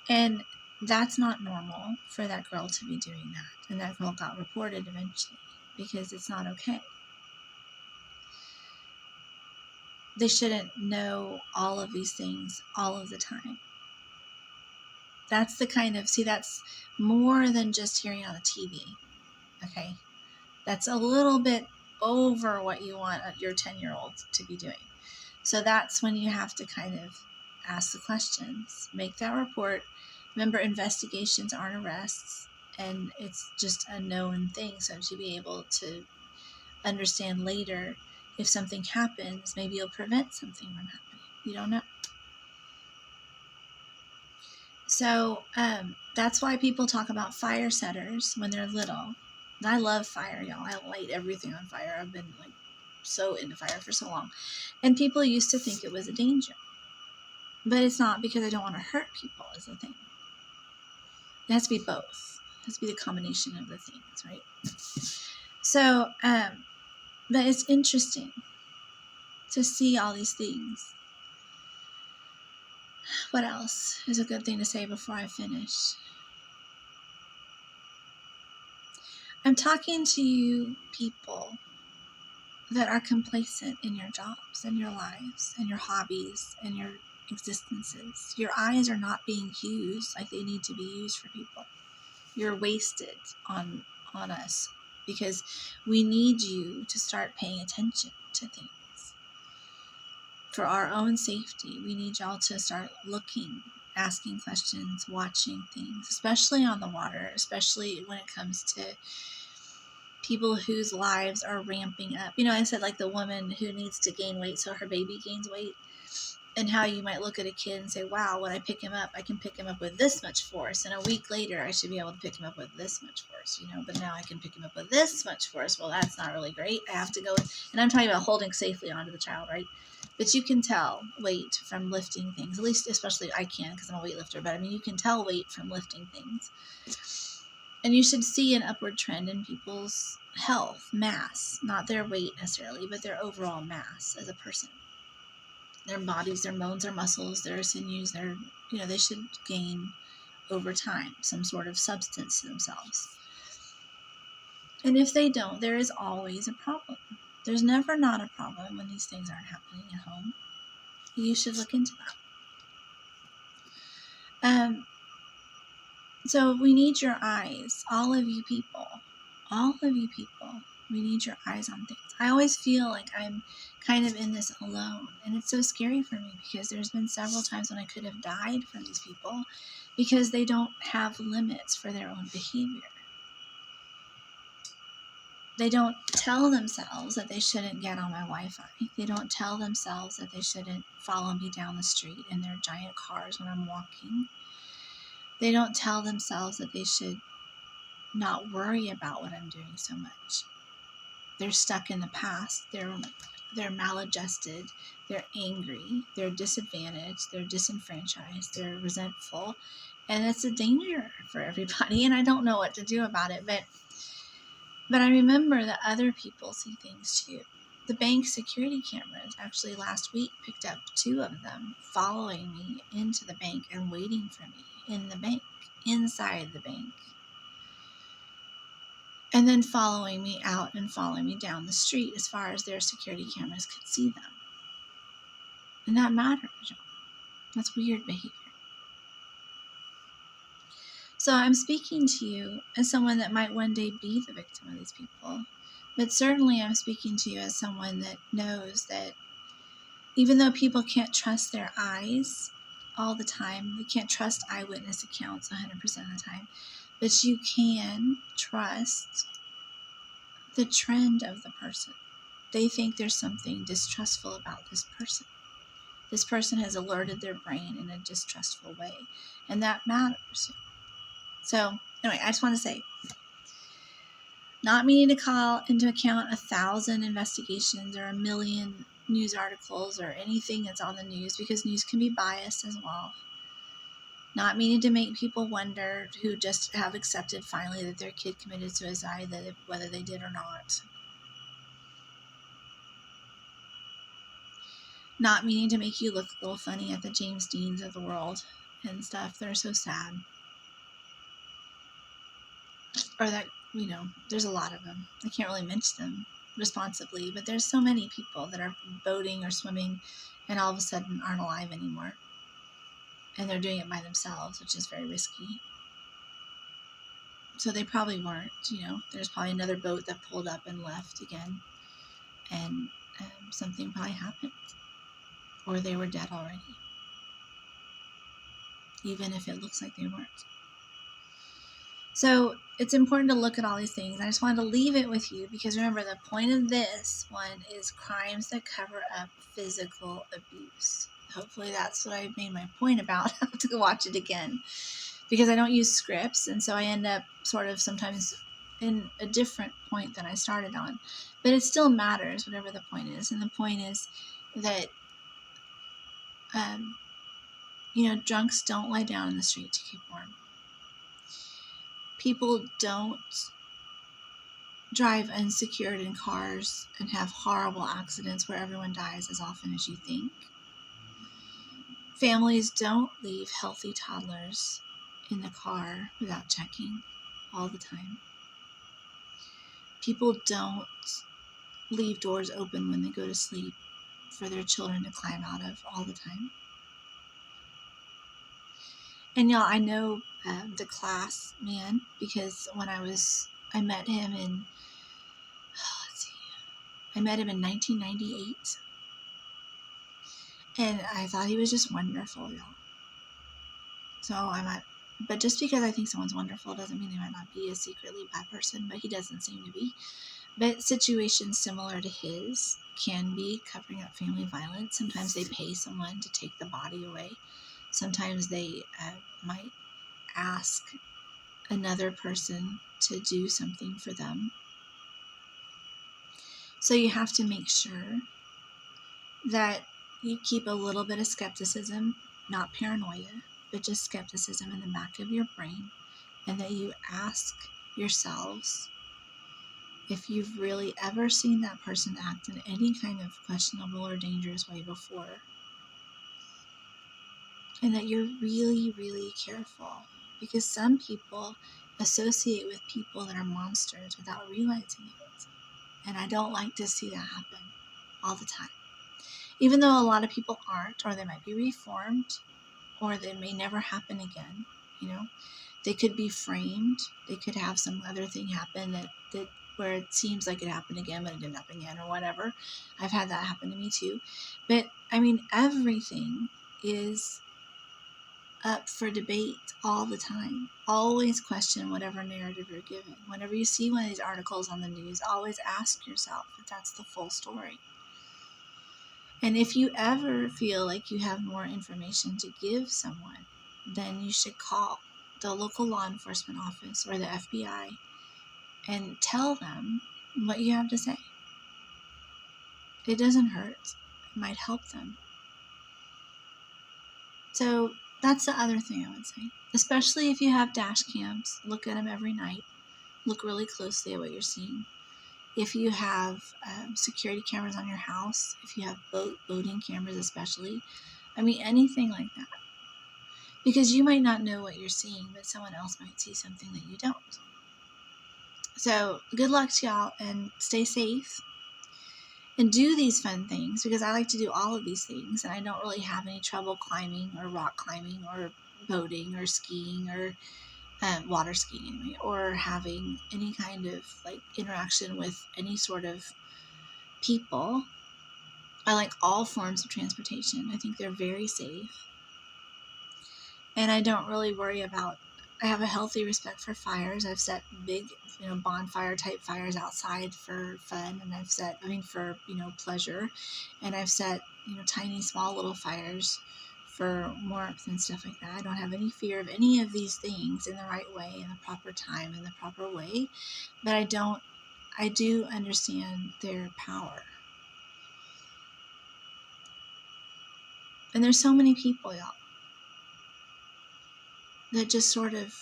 And that's not normal for that girl to be doing that. And that girl got reported eventually because it's not okay. They shouldn't know all of these things all of the time. That's the kind of, that's more than just hearing on the TV, okay? That's a little bit over what you want your 10-year-old to be doing. So that's when you have to kind of ask the questions, make that report. Remember, investigations aren't arrests, and it's just a known thing. So to be able to understand later, if something happens, maybe you'll prevent something from happening. You don't know. So that's why people talk about fire setters when they're little. And I love fire, y'all. I light everything on fire. I've been like so into fire for so long. And people used to think it was a danger. But it's not, because I don't want to hurt people is the thing. It has to be both. It has to be the combination of the things, right? So, but it's interesting to see all these things. What else is a good thing to say before I finish? I'm talking to you people that are complacent in your jobs and your lives and your hobbies and your existences. Your eyes are not being used like they need to be used for people. You're wasted on us because we need you to start paying attention to things. For our own safety, we need y'all to start looking, asking questions, watching things, especially on the water, especially when it comes to people whose lives are ramping up. I said like the woman who needs to gain weight so her baby gains weight, and how you might look at a kid and say, wow, when I pick him up, I can pick him up with this much force, and a week later I should be able to pick him up with this much force, but now I can pick him up with this much force. Well, that's not really great. I have to go, and I'm talking about holding safely onto the child, right? But you can tell weight from lifting things, at least especially I can because I'm a weightlifter, but you can tell weight from lifting things. And you should see an upward trend in people's health, mass, not their weight necessarily, but their overall mass as a person. Their bodies, their bones, their muscles, their sinews, they should gain over time some sort of substance to themselves. And if they don't, there is always a problem. There's never not a problem when these things aren't happening at home. You should look into that. So we need your eyes, all of you people. We need your eyes on things. I always feel like I'm kind of in this alone, and it's so scary for me because there's been several times when I could have died from these people because they don't have limits for their own behavior. They don't tell themselves that they shouldn't get on my Wi-Fi. They don't tell themselves that they shouldn't follow me down the street in their giant cars when I'm walking. They don't tell themselves that they should not worry about what I'm doing so much. They're stuck in the past. They're maladjusted. They're angry. They're disadvantaged. They're disenfranchised. They're resentful. And it's a danger for everybody. And I don't know what to do about it. But I remember that other people see things too. The bank security cameras actually last week picked up 2 of them following me into the bank and waiting for me in the bank, inside the bank. And then following me out and following me down the street as far as their security cameras could see them. And that matters, y'all. That's weird behavior. So I'm speaking to you as someone that might one day be the victim of these people. But certainly I'm speaking to you as someone that knows that even though people can't trust their eyes all the time, they can't trust eyewitness accounts 100% of the time, but you can trust the trend of the person. They think there's something distrustful about this person. This person has alerted their brain in a distrustful way, and that matters. So, anyway, I just want to say, not meaning to call into account 1,000 investigations or 1,000,000 news articles or anything that's on the news, because news can be biased as well. Not meaning to make people wonder who just have accepted finally that their kid committed suicide, whether they did or not. Not meaning to make you look a little funny at the James Deans of the world and stuff. They're so sad. Or that, there's a lot of them. I can't really mention them responsibly, but there's so many people that are boating or swimming and all of a sudden aren't alive anymore. And they're doing it by themselves, which is very risky. So they probably weren't, there's probably another boat that pulled up and left again. And something probably happened. Or they were dead already. Even if it looks like they weren't. So it's important to look at all these things. I just wanted to leave it with you because remember, the point of this one is crimes that cover up physical abuse. Hopefully that's what I made my point about. I have to go watch it again because I don't use scripts, and so I end up sort of sometimes in a different point than I started on. But it still matters, whatever the point is. And the point is that, drunks don't lie down in the street to keep warm. People don't drive unsecured in cars and have horrible accidents where everyone dies as often as you think. Families don't leave healthy toddlers in the car without checking all the time. People don't leave doors open when they go to sleep for their children to climb out of all the time. And y'all, I know the class man because when I met him in 1998. And I thought he was just wonderful, y'all. So but just because I think someone's wonderful doesn't mean they might not be a secretly bad person, but he doesn't seem to be. But situations similar to his can be covering up family violence. Sometimes they pay someone to take the body away. Sometimes they might ask another person to do something for them. So you have to make sure that you keep a little bit of skepticism, not paranoia, but just skepticism in the back of your brain, and that you ask yourselves if you've really ever seen that person act in any kind of questionable or dangerous way before. And that you're really, really careful, because some people associate with people that are monsters without realizing it. And I don't like to see that happen all the time. Even though a lot of people aren't, or they might be reformed, or they may never happen again, they could be framed. They could have some other thing happen that where it seems like it happened again, but it didn't happen again, or whatever. I've had that happen to me too. But everything is up for debate all the time. Always question whatever narrative you're given. Whenever you see one of these articles on the news, always ask yourself if that's the full story. And if you ever feel like you have more information to give someone, then you should call the local law enforcement office or the FBI and tell them what you have to say. It doesn't hurt. It might help them. So that's the other thing I would say. Especially if you have dash cams, look at them every night. Look really closely at what you're seeing. If you have security cameras on your house, if you have boating cameras especially, anything like that. Because you might not know what you're seeing, but someone else might see something that you don't. So good luck to y'all, and stay safe. And do these fun things, because I like to do all of these things, and I don't really have any trouble climbing or rock climbing or boating or skiing or water skiing anyway, or having any kind of interaction with any sort of people. I like all forms of transportation. I think they're very safe. And I don't really worry about, I have a healthy respect for fires. I've set big, bonfire type fires outside for fun, and I've set, for, pleasure. And I've set, tiny, small little fires for warmth and stuff like that. I don't have any fear of any of these things in the right way, in the proper time, in the proper way. But I do understand their power. And there's so many people, y'all, that just sort of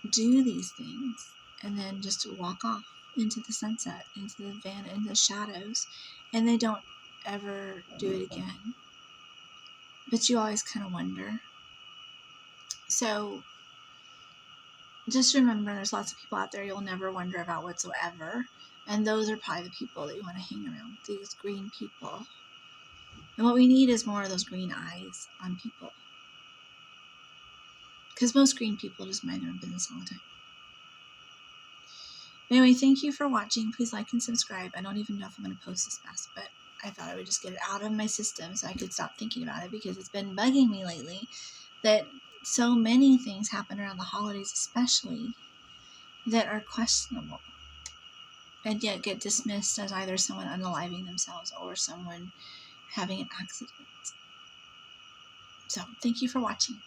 do these things and then just walk off into the sunset, into the into the shadows, and they don't ever do it again. But you always kind of wonder. So just remember, there's lots of people out there you'll never wonder about whatsoever, and those are probably the people that you want to hang around, these green people. And what we need is more of those green eyes on people, because most green people just mind their own business all the time. Anyway, thank you for watching. Please like and subscribe. I don't even know if I'm going to post this fast, but I thought I would just get it out of my system so I could stop thinking about it, because it's been bugging me lately that so many things happen around the holidays especially that are questionable and yet get dismissed as either someone unaliving themselves or someone having an accident. So thank you for watching.